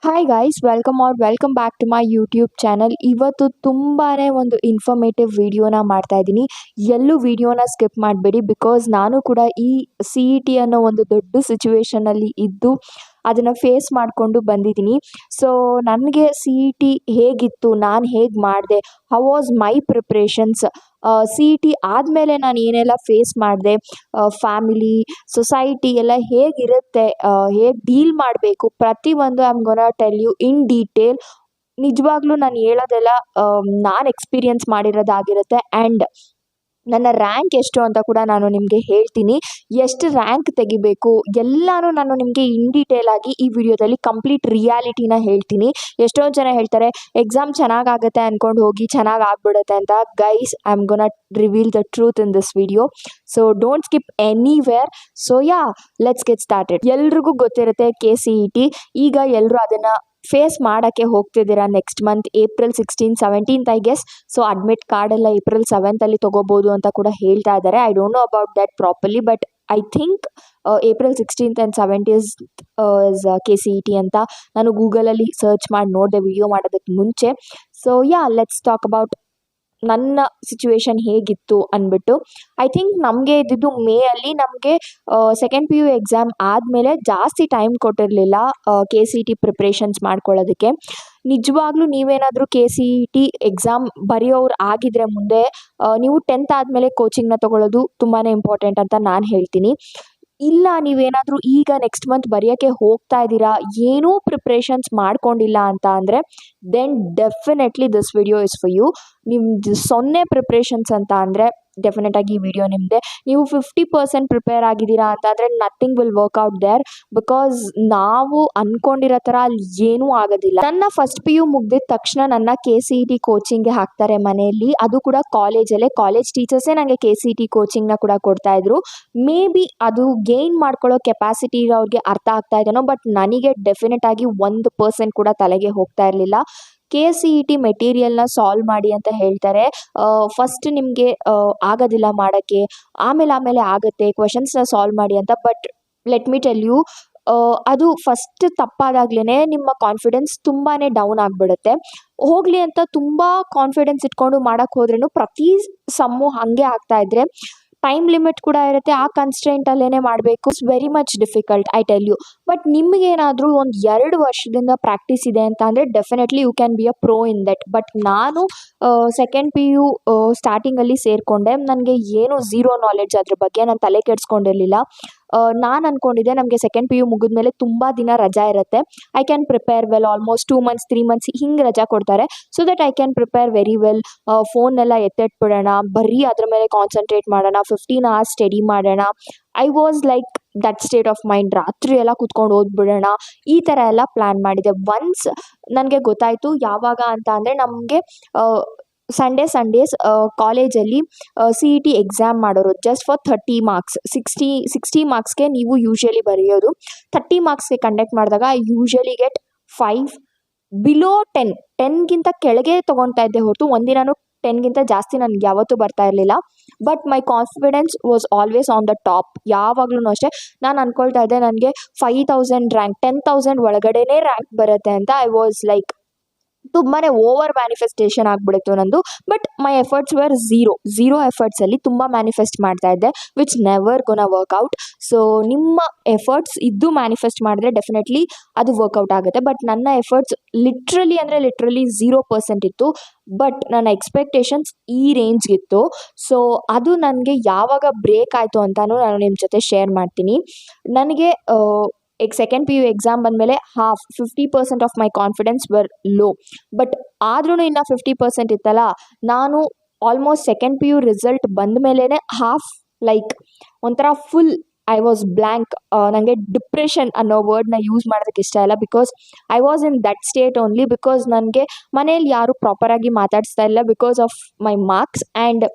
Hi guys welcome back to my YouTube channel. ಇವತ್ತು ತುಂಬಾನೇ ಒಂದು ಇನ್ಫಾರ್ಮೇಟಿವ್ ವಿಡಿಯೋನ ಮಾಡ್ತಾ ಇದ್ದೀನಿ. ಎಲ್ಲೂ ವಿಡಿಯೋನ ಸ್ಕಿಪ್ ಮಾಡಬೇಡಿ, ಬಿಕಾಸ್ ನಾನು ಕೂಡ ಈ ಸಿ ಇ ಟಿ ಅನ್ನೋ ಒಂದು ದೊಡ್ಡ ಸಿಚುವೇಶನಲ್ಲಿ ಇದ್ದು ಅದನ್ನು ಫೇಸ್ ಮಾಡಿಕೊಂಡು ಬಂದಿದ್ದೀನಿ. ಸೊ ನನಗೆ ಸಿ ಇ ಟಿ ಹೇಗಿತ್ತು, ನಾನು ಹೇಗೆ ಮಾಡಿದೆ, how was my preparations, C E T ಆದಮೇಲೆ ನಾನು ಏನೆಲ್ಲ ಫೇಸ್ ಮಾಡಿದೆ, ಫ್ಯಾಮಿಲಿ ಸೊಸೈಟಿ ಎಲ್ಲ ಹೇಗಿರುತ್ತೆ, ಹೇಗೆ ಡೀಲ್ ಮಾಡಬೇಕು, ಪ್ರತಿಯೊಂದು I am gonna tell you in detail. ನಿಜವಾಗ್ಲೂ ನಾನು ಹೇಳೋದೆಲ್ಲ ನಾನು ಎಕ್ಸ್ಪೀರಿಯನ್ಸ್ ಮಾಡಿರೋದಾಗಿರುತ್ತೆ. ಆ್ಯಂಡ್ ನನ್ನ ರ್ಯಾಂಕ್ ಎಷ್ಟು ಅಂತ ಕೂಡ ನಾನು ನಿಮಗೆ ಹೇಳ್ತೀನಿ. ಎಷ್ಟು ರ್ಯಾಂಕ್ ತೆಗಿಬೇಕು ಎಲ್ಲನೂ ನಾನು ನಿಮಗೆ ಇನ್ ಡೀಟೇಲ್ ಆಗಿ ಈ ವಿಡಿಯೋದಲ್ಲಿ ಕಂಪ್ಲೀಟ್ ರಿಯಾಲಿಟಿನ ಹೇಳ್ತೀನಿ. ಎಷ್ಟೊಂದು ಜನ ಹೇಳ್ತಾರೆ ಎಕ್ಸಾಮ್ ಚೆನ್ನಾಗಾಗುತ್ತೆ ಅಂದ್ಕೊಂಡು ಹೋಗಿ ಚೆನ್ನಾಗಿ ಆಗ್ಬಿಡುತ್ತೆ ಅಂತ. Guys, I am gonna reveal the truth in this video, so don't skip anywhere. So let's get started. ಎಲ್ರಿಗೂ ಗೊತ್ತಿರುತ್ತೆ ಕೆ ಸಿ ಇ ಟಿ. ಈಗ ಎಲ್ಲರೂ ಅದನ್ನು ಫೇಸ್ ಮಾಡೋಕ್ಕೆ ಹೋಗ್ತಿದ್ದೀರಾ. Next month April 16, 17 I guess. So admit card ಎಲ್ಲ April 7 ತೊಗೋಬೋದು ಅಂತ ಕೂಡ ಹೇಳ್ತಾ ಇದ್ದಾರೆ. I don't know about that properly, but I think April 16 and 17 is K C E T ಅಂತ ನಾನು ಗೂಗಲಲ್ಲಿ ಸರ್ಚ್ ಮಾಡಿ ನೋಡಿದೆ ವಿಡಿಯೋ ಮಾಡೋದಕ್ಕೆ ಮುಂಚೆ. ಸೊ ಲೆಟ್ಸ್ ಟಾಕ್ ಅಬೌಟ್ ನನ್ನ ಸಿಚುವೇಶನ್ ಹೇಗಿತ್ತು ಅಂದ್ಬಿಟ್ಟು. ಐ ಥಿಂಕ್ ನಮಗೆ ಇದ್ದಿದ್ದು ಮೇಯಲ್ಲಿ. ನಮಗೆ ಸೆಕೆಂಡ್ ಪಿ ಯು ಎಕ್ಸಾಮ್ ಆದಮೇಲೆ ಜಾಸ್ತಿ ಟೈಮ್ ಕೊಟ್ಟಿರಲಿಲ್ಲ K C E T preparations ಮಾಡ್ಕೊಳ್ಳೋದಕ್ಕೆ. ನಿಜವಾಗ್ಲೂ ನೀವೇನಾದರೂ K C E T exam ಬರೆಯೋರು ಆಗಿದ್ರೆ ಮುಂದೆ ನೀವು 10th ಆದಮೇಲೆ ಕೋಚಿಂಗ್ನ ತೊಗೊಳ್ಳೋದು ತುಂಬಾ ಇಂಪಾರ್ಟೆಂಟ್ ಅಂತ ನಾನು ಹೇಳ್ತೀನಿ. ಇಲ್ಲ, ನೀವೇನಾದರೂ ಈಗ ನೆಕ್ಸ್ಟ್ ಮಂತ್ ಬರೆಯೋಕ್ಕೆ ಹೋಗ್ತಾ ಇದ್ದೀರಾ, ಏನೂ ಪ್ರಿಪ್ರೇಷನ್ಸ್ ಮಾಡ್ಕೊಂಡಿಲ್ಲ ಅಂತ ಅಂದರೆ then definitely this video is for you. ನಿಮ್ದು 0 ಪ್ರಿಪ್ರೇಷನ್ಸ್ ಅಂತ ಅಂದರೆ ಡೆಫಿನೆಟಾಗಿ ಈ ವಿಡಿಯೋ ನಿಮ್ಮದೇ. ನೀವು 50% ಪ್ರಿಪೇರ್ ಆಗಿದ್ದೀರಾ ಅಂತ ಅಂದರೆ nothing will work out there, because ನಾವು ಅಂದ್ಕೊಂಡಿರೋ ಥರ ಅಲ್ಲಿ ಏನೂ ಆಗೋದಿಲ್ಲ. ನನ್ನ ಫಸ್ಟ್ ಪಿ ಯು ಮುಗ್ದಿದ ತಕ್ಷಣ ನನ್ನ ಕೆ ಸಿ ಇ ಟಿ ಕೋಚಿಂಗ್ಗೆ ಹಾಕ್ತಾರೆ ಮನೆಯಲ್ಲಿ, ಅದು ಕೂಡ ಕಾಲೇಜಲ್ಲೇ. ಕಾಲೇಜ್ ಟೀಚರ್ಸೇ ನನಗೆ ಕೆ ಸಿ ಇ ಟಿ ಕೋಚಿಂಗ್ನ ಕೂಡ ಕೊಡ್ತಾಯಿದ್ರು. ಮೇ ಬಿ ಅದು ಗೇನ್ ಮಾಡ್ಕೊಳ್ಳೋ ಕೆಪಾಸಿಟಿ ಇರೋರಿಗೆ ಅರ್ಥ ಆಗ್ತಾ ಇದೆನೋ, ಬಟ್ ನನಗೆ ಡೆಫಿನೆಟ್ ಆಗಿ 1% ಕೂಡ ತಲೆಗೆ ಹೋಗ್ತಾ ಇರಲಿಲ್ಲ. ಕೆ ಸಿ ಇ ಟಿ ಮೆಟೀರಿಯಲ್ನ ಸಾಲ್ವ್ ಮಾಡಿ ಅಂತ ಹೇಳ್ತಾರೆ. ಫಸ್ಟ್ ನಿಮಗೆ ಆಗೋದಿಲ್ಲ ಮಾಡೋಕ್ಕೆ, ಆಮೇಲೆ ಆಗುತ್ತೆ, ಕ್ವೆಶನ್ಸ್ನ ಸಾಲ್ವ್ ಮಾಡಿ ಅಂತ. But let me tell you, ಅದು ಫಸ್ಟ್ ತಪ್ಪಾದಾಗ್ಲೇ ನಿಮ್ಮ ಕಾನ್ಫಿಡೆನ್ಸ್ ತುಂಬಾ ಡೌನ್ ಆಗಿಬಿಡುತ್ತೆ. ಹೋಗಲಿ ಅಂತ ತುಂಬ ಕಾನ್ಫಿಡೆನ್ಸ್ ಇಟ್ಕೊಂಡು ಮಾಡೋಕ್ಕೆ ಹೋದ್ರೂ ಪ್ರತಿ ಸಮ್ಮು ಹಾಗೆ ಆಗ್ತಾಯಿದ್ರೆ ಟೈಮ್ ಲಿಮಿಟ್ ಕೂಡ ಇರುತ್ತೆ. ಆ ಕನ್ಸ್ಟ್ರೆಂಟಲ್ಲೇ ಮಾಡಬೇಕು. It's very much difficult, I tell you. But ನಿಮಗೇನಾದರೂ ಒಂದು 2 ವರ್ಷದಿಂದ ಪ್ರಾಕ್ಟೀಸ್ ಇದೆ ಅಂತ ಅಂದರೆ definitely you can be a pro in that. But ನಾನು ಸೆಕೆಂಡ್ ಪಿ ಯು ಸ್ಟಾರ್ಟಿಂಗಲ್ಲಿ ಸೇರಿಕೊಂಡೆ. ನನಗೆ ಏನು ಝೀರೋ ನಾಲೆಡ್ಜ್ ಅದ್ರ ಬಗ್ಗೆ, ನಾನು ತಲೆ ಕೆಡಿಸ್ಕೊಂಡಿರಲಿಲ್ಲ. ನಾನು ಅಂದ್ಕೊಂಡಿದ್ದೆ ನಮಗೆ ಸೆಕೆಂಡ್ ಪಿ ಯು ಮುಗಿದ್ಮೇಲೆ ತುಂಬ ದಿನ ರಜಾ ಇರುತ್ತೆ, I can prepare well, almost 2 months 3 months ಹಿಂಗೆ ರಜಾ ಕೊಡ್ತಾರೆ. So that I can prepare very well. ಫೋನ್ನೆಲ್ಲ ಎತ್ತಿಟ್ಬಿಡೋಣ, ಬರೀ ಅದ್ರ ಮೇಲೆ ಕಾನ್ಸಂಟ್ರೇಟ್ ಮಾಡೋಣ, 15 hours ಸ್ಟಡಿ ಮಾಡೋಣ. I was like that state of mind. ರಾತ್ರಿ ಎಲ್ಲ ಕೂತ್ಕೊಂಡು ಓದ್ಬಿಡೋಣ, ಈ ಥರ ಎಲ್ಲ ಪ್ಲ್ಯಾನ್ ಮಾಡಿದೆ. ಒನ್ಸ್ ನನಗೆ ಗೊತ್ತಾಯಿತು ಯಾವಾಗ ಅಂತ ಅಂದರೆ, ನಮಗೆ ಸಂಡೇಸ್ ಕಾಲೇಜಲ್ಲಿ ಸಿ ಇ ಟಿ ಎಕ್ಸಾಮ್ ಮಾಡೋರು ಜಸ್ಟ್ ಫಾರ್ 30 ಮಾರ್ಕ್ಸ್. 60 ಮಾರ್ಕ್ಸ್ಗೆ ನೀವು ಯೂಶ್ವಲಿ ಬರೆಯೋದು. 30 ಮಾರ್ಕ್ಸ್ಗೆ ಕಂಡಕ್ಟ್ ಮಾಡಿದಾಗ ಐ ಯೂಶ್ವಲಿ ಗೆಟ್ 5 ಬಿಲೋ 10ಗಿಂತ ಕೆಳಗೆ ತೊಗೊಳ್ತಾ ಇದ್ದೆ ಹೊರತು ಒಂದಿನೂ 10ಗಿಂತ ಜಾಸ್ತಿ ನನಗೆ ಯಾವತ್ತೂ ಬರ್ತಾ ಇರಲಿಲ್ಲ. But my confidence was always on the top. ಯಾವಾಗಲೂ ಅಷ್ಟೇ ನಾನು ಅಂದ್ಕೊಳ್ತಾ ಇದ್ದೆ ನನಗೆ 5000 ರ್ಯಾಂಕ್, 10,000 ಒಳಗಡೆನೇ ರ್ಯಾಂಕ್ ಬರುತ್ತೆ ಅಂತ. ಐ ವಾಸ್ ಲೈಕ್ ತುಂಬಾ ಓವರ್ ಮ್ಯಾನಿಫೆಸ್ಟೇಷನ್ ಆಗಿಬಿಡುತ್ತೆ ನಂದು. But my efforts were zero ಎಫರ್ಟ್ಸಲ್ಲಿ ತುಂಬ ಮ್ಯಾನಿಫೆಸ್ಟ್ ಮಾಡ್ತಾ ಇದ್ದೆ, which never gonna work out. So ನಿಮ್ಮ ಎಫರ್ಟ್ಸ್ ಇದ್ದು ಮ್ಯಾನಿಫೆಸ್ಟ್ ಮಾಡಿದ್ರೆ ಡೆಫಿನೆಟ್ಲಿ ಅದು ವರ್ಕೌಟ್ ಆಗುತ್ತೆ. ಬಟ್ ನನ್ನ ಎಫರ್ಟ್ಸ್ ಲಿಟ್ರಲಿ 0% ಇತ್ತು. ಬಟ್ ನನ್ನ ಎಕ್ಸ್ಪೆಕ್ಟೇಷನ್ಸ್ ಈ ರೇಂಜ್ಗಿತ್ತು. ಸೊ ಅದು ನನಗೆ ಯಾವಾಗ ಬ್ರೇಕ್ ಆಯಿತು ಅಂತಲೂ ನಾನು ನಿಮ್ಮ ಜೊತೆ ಶೇರ್ ಮಾಡ್ತೀನಿ. ನನಗೆ ಸೆಕೆಂಡ್ ಪಿ ಯು ಎಕ್ಸಾಮ್ ಬಂದಮೇಲೆ 50% of my confidence were low. But ಆದ್ರೂ ಇನ್ನು 50% ಇತ್ತಲ್ಲ, ನಾನು almost second P U result ಬಂದ ಮೇಲೇ ಲೈಕ್ ಒಂಥರ ಫುಲ್ ಐ ವಾಸ್ ಬ್ಲ್ಯಾಂಕ್. ನನಗೆ ಡಿಪ್ರೆಷನ್ ಅನ್ನೋ ವರ್ಡ್ನ ಯೂಸ್ ಮಾಡೋದಕ್ಕೆ ಇಷ್ಟ ಇಲ್ಲ, because I was in that state only. Because ನನಗೆ ಮನೇಲಿ ಯಾರೂ ಪ್ರಾಪರಾಗಿ ಮಾತಾಡಿಸ್ತಾ ಇಲ್ಲ because of my marks. And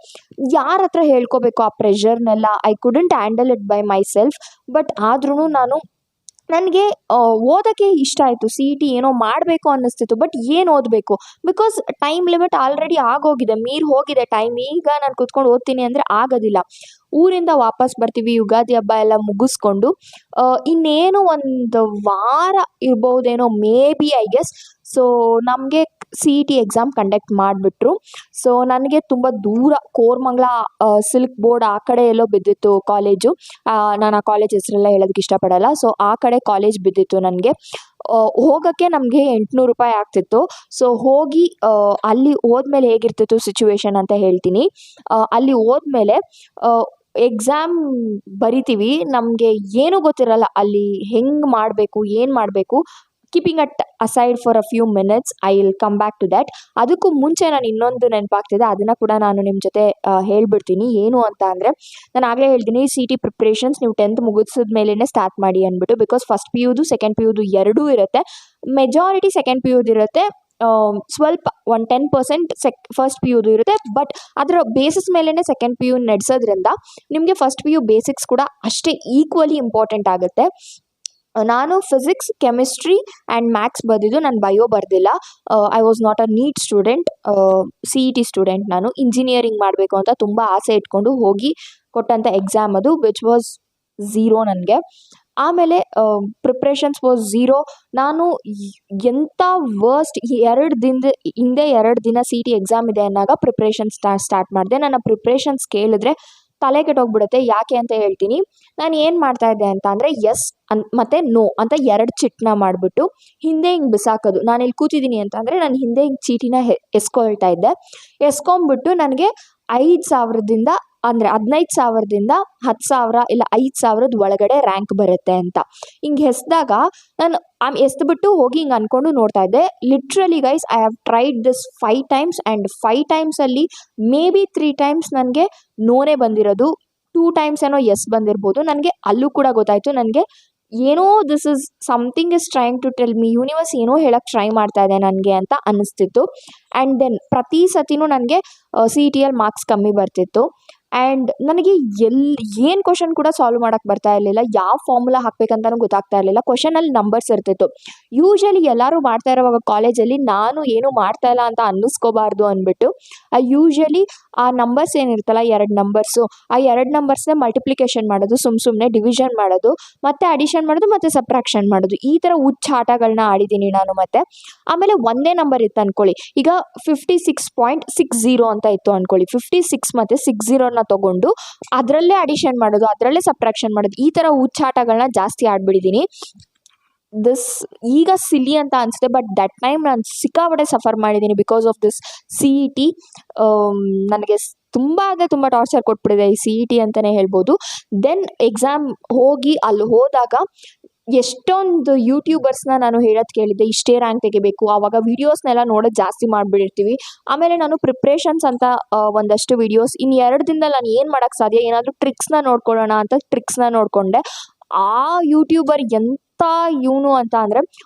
ಯಾರ ಹತ್ರ ಹೇಳ್ಕೋಬೇಕು ಆ ಪ್ರೆಷರ್ನೆಲ್ಲ, I couldn't handle it by myself. But ಆದ್ರೂ ನಾನು ನನಗೆ ಓದೋಕ್ಕೆ ಇಷ್ಟ ಆಯಿತು. ಸಿ ಇ ಟಿ ಏನೋ ಮಾಡಬೇಕು ಅನ್ನಿಸ್ತಿತ್ತು. ಬಟ್ ಏನು ಓದಬೇಕು? ಬಿಕಾಸ್ ಟೈಮ್ ಲಿಮಿಟ್ ಆಲ್ರೆಡಿ ಆಗೋಗಿದೆ, ಮೀರಿ ಹೋಗಿದೆ ಟೈಮ್. ಈಗ ನಾನು ಕೂತ್ಕೊಂಡು ಓದ್ತೀನಿ ಅಂದರೆ ಆಗೋದಿಲ್ಲ. ಊರಿಂದ ವಾಪಸ್ ಬರ್ತೀವಿ ಯುಗಾದಿ ಹಬ್ಬ ಎಲ್ಲ ಮುಗಿಸ್ಕೊಂಡು. ಇನ್ನೇನು ಒಂದು ವಾರ ಇರ್ಬೋದೇನೋ maybe I guess. So ನಮಗೆ C E T exam conduct ಮಾಡಿಬಿಟ್ರು. ಸೊ ನನಗೆ ತುಂಬ ದೂರ ಕೋರಮಂಗ್ಲ ಸಿಲ್ಕ್ ಬೋರ್ಡ್ ಆ ಕಡೆ ಎಲ್ಲೋ ಬಿದ್ದಿತ್ತು ಕಾಲೇಜು. ನಾನು ಆ ಕಾಲೇಜ್ ಹೆಸರೆಲ್ಲ ಹೇಳೋದಕ್ಕೆ ಇಷ್ಟಪಡಲ್ಲ. ಸೊ ಆ ಕಡೆ ಕಾಲೇಜ್ ಬಿದ್ದಿತ್ತು ನನಗೆ. ಹೋಗೋಕ್ಕೆ ನಮಗೆ 800 ರೂಪಾಯಿ ಆಗ್ತಿತ್ತು. ಸೊ ಹೋಗಿ ಅಲ್ಲಿ ಹೋದ್ಮೇಲೆ ಹೇಗಿರ್ತಿತ್ತು ಸಿಚುವೇಶನ್ ಅಂತ ಹೇಳ್ತೀನಿ. ಅಲ್ಲಿ ಹೋದ್ಮೇಲೆ ಎಕ್ಸಾಮ್ ಬರಿತೀವಿ. ನಮಗೆ ಏನೂ ಗೊತ್ತಿರಲ್ಲ ಅಲ್ಲಿ ಹೆಂಗೆ ಮಾಡಬೇಕು, ಏನು ಮಾಡಬೇಕು. Keeping at aside for a few minutes, I will come back to that. ಅದಕ್ಕೂ ಮುಂಚೆ ನಾನು ಇನ್ನೊಂದು ನೆನಪಾಗ್ತಿದೆ, ಅದನ್ನು ಕೂಡ ನಾನು ನಿಮ್ಮ ಜೊತೆ ಹೇಳ್ಬಿಡ್ತೀನಿ. ಏನು ಅಂತ ಅಂದರೆ, ನಾನು ಆಗಲೇ ಹೇಳ್ತೀನಿ ಸಿ ಇ ಟಿ ಪ್ರಿಪ್ರೇಷನ್ಸ್ ನೀವು 10th ಮುಗಿಸಿದ ಮೇಲೇ ಸ್ಟಾರ್ಟ್ ಮಾಡಿ ಅಂದ್ಬಿಟ್ಟು. ಬಿಕಾಸ್ ಫಸ್ಟ್ ಪಿ ಯುದು ಸೆಕೆಂಡ್ ಪಿ ಯುದು ಎರಡೂ ಇರುತ್ತೆ. ಮೆಜಾರಿಟಿ ಸೆಕೆಂಡ್ ಪಿ ಯುದು ಇರುತ್ತೆ. ಸ್ವಲ್ಪ 10% ಫಸ್ಟ್ ಪಿ ಯುದು ಇರುತ್ತೆ. ಬಟ್ ಅದರ ಬೇಸಿಸ್ ಮೇಲೇ ಸೆಕೆಂಡ್ ಪಿ ಯು ನಡೆಸೋದ್ರಿಂದ ನಿಮಗೆ ಫಸ್ಟ್ ಪಿ ಯು ಬೇಸಿಕ್ಸ್ ಕೂಡ ಅಷ್ಟೇ ಈಕ್ವಲಿ ಇಂಪಾರ್ಟೆಂಟ್ ಆಗುತ್ತೆ. ನಾನು ಫಿಸಿಕ್ಸ್, ಕೆಮಿಸ್ಟ್ರಿ ಆ್ಯಂಡ್ ಮ್ಯಾಥ್ಸ್ ಬರೆದಿದ್ದು, ನಾನು ಬಯೋ ಬರೆದಿಲ್ಲ. I was not a NEET student, C E T student. ನಾನು ಇಂಜಿನಿಯರಿಂಗ್ ಮಾಡಬೇಕು ಅಂತ ತುಂಬ ಆಸೆ ಇಟ್ಕೊಂಡು ಹೋಗಿ ಕೊಟ್ಟಂಥ ಎಕ್ಸಾಮ್ ಅದು, ವಿಚ್ ವಾಸ್ ಝೀರೋ ನನಗೆ. ಆಮೇಲೆ ಪ್ರಿಪ್ರೇಷನ್ಸ್ ವಾಸ್ ಝೀರೋ. ನಾನು ಎಂಥ ವರ್ಸ್ಟ್ 2 ದಿನದ ಹಿಂದೆ 2 ದಿನ ಸಿ ಇ ಟಿ ಎಕ್ಸಾಮ್ ಇದೆ ಅನ್ನೋವಾಗ ಪ್ರಿಪ್ರೇಷನ್ ಸ್ಟಾರ್ಟ್ ಮಾಡಿದೆ. ನನ್ನ ಪ್ರಿಪ್ರೇಷನ್ಸ್ ಕೇಳಿದ್ರೆ ತಲೆ ಕೆಟ್ಟೋಗ್ಬಿಡುತ್ತೆ. ಯಾಕೆ ಅಂತ ಹೇಳ್ತೀನಿ. ನಾನು ಏನು ಮಾಡ್ತಾಯಿದ್ದೆ ಅಂತ ಅಂದರೆ, ಎಸ್ ಮತ್ತು ನೋ ಅಂತ 2 ಚಿಟ್ನ ಮಾಡಿಬಿಟ್ಟು ಹಿಂದೆ ಹಿಂಗೆ ಬಿಸಾಕೋದು. ನಾನು ಇಲ್ಲಿ ಕೂತಿದ್ದೀನಿ ಅಂತ ಅಂದರೆ ನಾನು ಹಿಂದೆ ಹಿಂಗೆ ಚೀಟಿನ ಎಸ್ಕೊಳ್ತಾ ಇದ್ದೆ. ಎಸ್ಕೊಂಬಿಟ್ಟು ನನಗೆ 5,000ದಿಂದ ಅಂದರೆ 15,000ದಿಂದ 10,000 ಇಲ್ಲ 5,000 ಒಳಗಡೆ ರ್ಯಾಂಕ್ ಬರುತ್ತೆ ಅಂತ ಹಿಂಗೆ ಎಸ್ದಾಗ ನಾನು ಎಸ್ದುಬಿಟ್ಟು ಹೋಗಿ ಹಿಂಗೆ ಅಂದ್ಕೊಂಡು ನೋಡ್ತಾ ಇದ್ದೆ. Literally guys, I have tried this 5 times and 5 ಟೈಮ್ಸಲ್ಲಿ ಮೇ ಬಿ 3 ಟೈಮ್ಸ್ ನನಗೆ ನೋನೇ ಬಂದಿರೋದು. 2 ಟೈಮ್ಸ್ ಏನೋ ಎಸ್ ಬಂದಿರ್ಬೋದು. ನನಗೆ ಅಲ್ಲೂ ಕೂಡ ಗೊತ್ತಾಯಿತು ನನಗೆ ಏನೋ this is something is trying to tell me, universe ಏನೋ ಹೇಳಕ್ಕೆ ಟ್ರೈ ಮಾಡ್ತಾ ಇದೆ ನನಗೆ ಅಂತ ಅನ್ನಿಸ್ತಿತ್ತು. ಆ್ಯಂಡ್ ದೆನ್ ಪ್ರತಿ ಸತಿನೂ ನನಗೆ ಸಿ ಇ ಟಿಯಲ್ಲಿ ಮಾರ್ಕ್ಸ್ ಕಮ್ಮಿ ಬರ್ತಿತ್ತು. ಆ್ಯಂಡ್ ನನಗೆ ಏನು ಕ್ವಶನ್ ಕೂಡ ಸಾಲ್ವ್ ಮಾಡೋಕ್ಕೆ ಬರ್ತಾ ಇರಲಿಲ್ಲ. ಯಾವ ಫಾರ್ಮುಲಾ ಹಾಕ್ಬೇಕಂತನೂ ಗೊತ್ತಾಗ್ತಾ ಇರಲಿಲ್ಲ. ಕ್ವಶನಲ್ಲಿ ನಂಬರ್ಸ್ ಇರ್ತಿತ್ತು. ಯೂಶ್ವಲಿ ಎಲ್ಲರೂ ಮಾಡ್ತಾ ಇರೋವಾಗ ಕಾಲೇಜಲ್ಲಿ ನಾನು ಏನೂ ಮಾಡ್ತಾ ಇಲ್ಲ ಅಂತ ಅನ್ನಿಸ್ಕೋಬಾರ್ದು ಅಂದ್ಬಿಟ್ಟು ಯೂಶ್ವಲಿ ಆ ನಂಬರ್ಸ್ ಏನಿರ್ತಲ್ಲ, 2 ನಂಬರ್ಸು, ಆ 2 ನಂಬರ್ಸ್ನ ಮಲ್ಟಿಪ್ಲಿಕೇಶನ್ ಮಾಡೋದು, ಸುಮ್ಮನೆ ಡಿವಿಷನ್ ಮಾಡೋದು, ಮತ್ತು ಅಡಿಷನ್ ಮಾಡೋದು, ಮತ್ತು ಸಬ್ಟ್ರಾಕ್ಷನ್ ಮಾಡೋದು, ಈ ಥರ ಹುಚ್ಚ ಆಟಗಳನ್ನ ಆಡಿದ್ದೀನಿ ನಾನು. ಮತ್ತು ಆಮೇಲೆ ಒಂದೇ ನಂಬರ್ ಇತ್ತು ಅಂದ್ಕೊಳ್ಳಿ, ಈಗ 56.60 ಅಂತ ಇತ್ತು ಅಂದ್ಕೊಳ್ಳಿ. 56 ಮತ್ತು 60ನ ತೊಗೊಂಡು ಅದರಲ್ಲೇ ಅಡಿಷನ್ ಮಾಡೋದು, ಅದರಲ್ಲೇ ಸಬ್ಟ್ರಾಕ್ಷನ್ ಮಾಡೋದು, ಈ ಥರ ಹುಚ್ಚಾಟಗಳನ್ನ ಜಾಸ್ತಿ ಆಡ್ಬಿಟ್ಟಿದ್ದೀನಿ. ಈಗ ಸಿಲಿ ಅಂತ ಅನಿಸುತ್ತೆ, ಬಟ್ ದಟ್ ಟೈಮ್ ನಾನು ಸಿಕ್ಕಾಪಟ್ಟೆ ಸಫರ್ ಮಾಡಿದ್ದೀನಿ because of this C E T. ನನಗೆ ತುಂಬ ಅಂದರೆ ತುಂಬ ಟಾರ್ಚರ್ ಕೊಟ್ಬಿಟ್ಟಿದೆ ಈ ಸಿ ಇ ಟಿ ಅಂತಲೇ ಹೇಳ್ಬೋದು. ದೆನ್ ಎಕ್ಸಾಮ್ ಹೋಗಿ ಅಲ್ಲಿ ಹೋದಾಗ ಎಷ್ಟೊಂದು ಯೂಟ್ಯೂಬರ್ಸ್ನ ನಾನು ಹೇಳೋದು ಕೇಳಿದ್ದೆ, ಇಷ್ಟೇ ರ್ಯಾಂಕ್ ತೆಗಿಬೇಕು. ಆವಾಗ ವೀಡಿಯೋಸ್ನೆಲ್ಲ ನೋಡೋದು ಜಾಸ್ತಿ ಮಾಡಿಬಿಟ್ಟಿರ್ತೀವಿ. ಆಮೇಲೆ ನಾನು ಪ್ರಿಪ್ರೇಷನ್ಸ್ ಅಂತ ಒಂದಷ್ಟು ವೀಡಿಯೋಸ್, ಇನ್ನು 2 ದಿನದಲ್ಲಿ ನಾನು ಏನು ಮಾಡೋಕ್ಕೆ ಸಾಧ್ಯ, ಏನಾದರೂ ಟ್ರಿಕ್ಸ್ನ ನೋಡ್ಕೊಳ್ಳೋಣ ಅಂತ ಟ್ರಿಕ್ಸ್ನ ನೋಡಿಕೊಂಡೆ. ಆ ಯೂಟ್ಯೂಬರ್ ಎಂಥ ಇವನು ಅಂತ ಅಂದರೆ,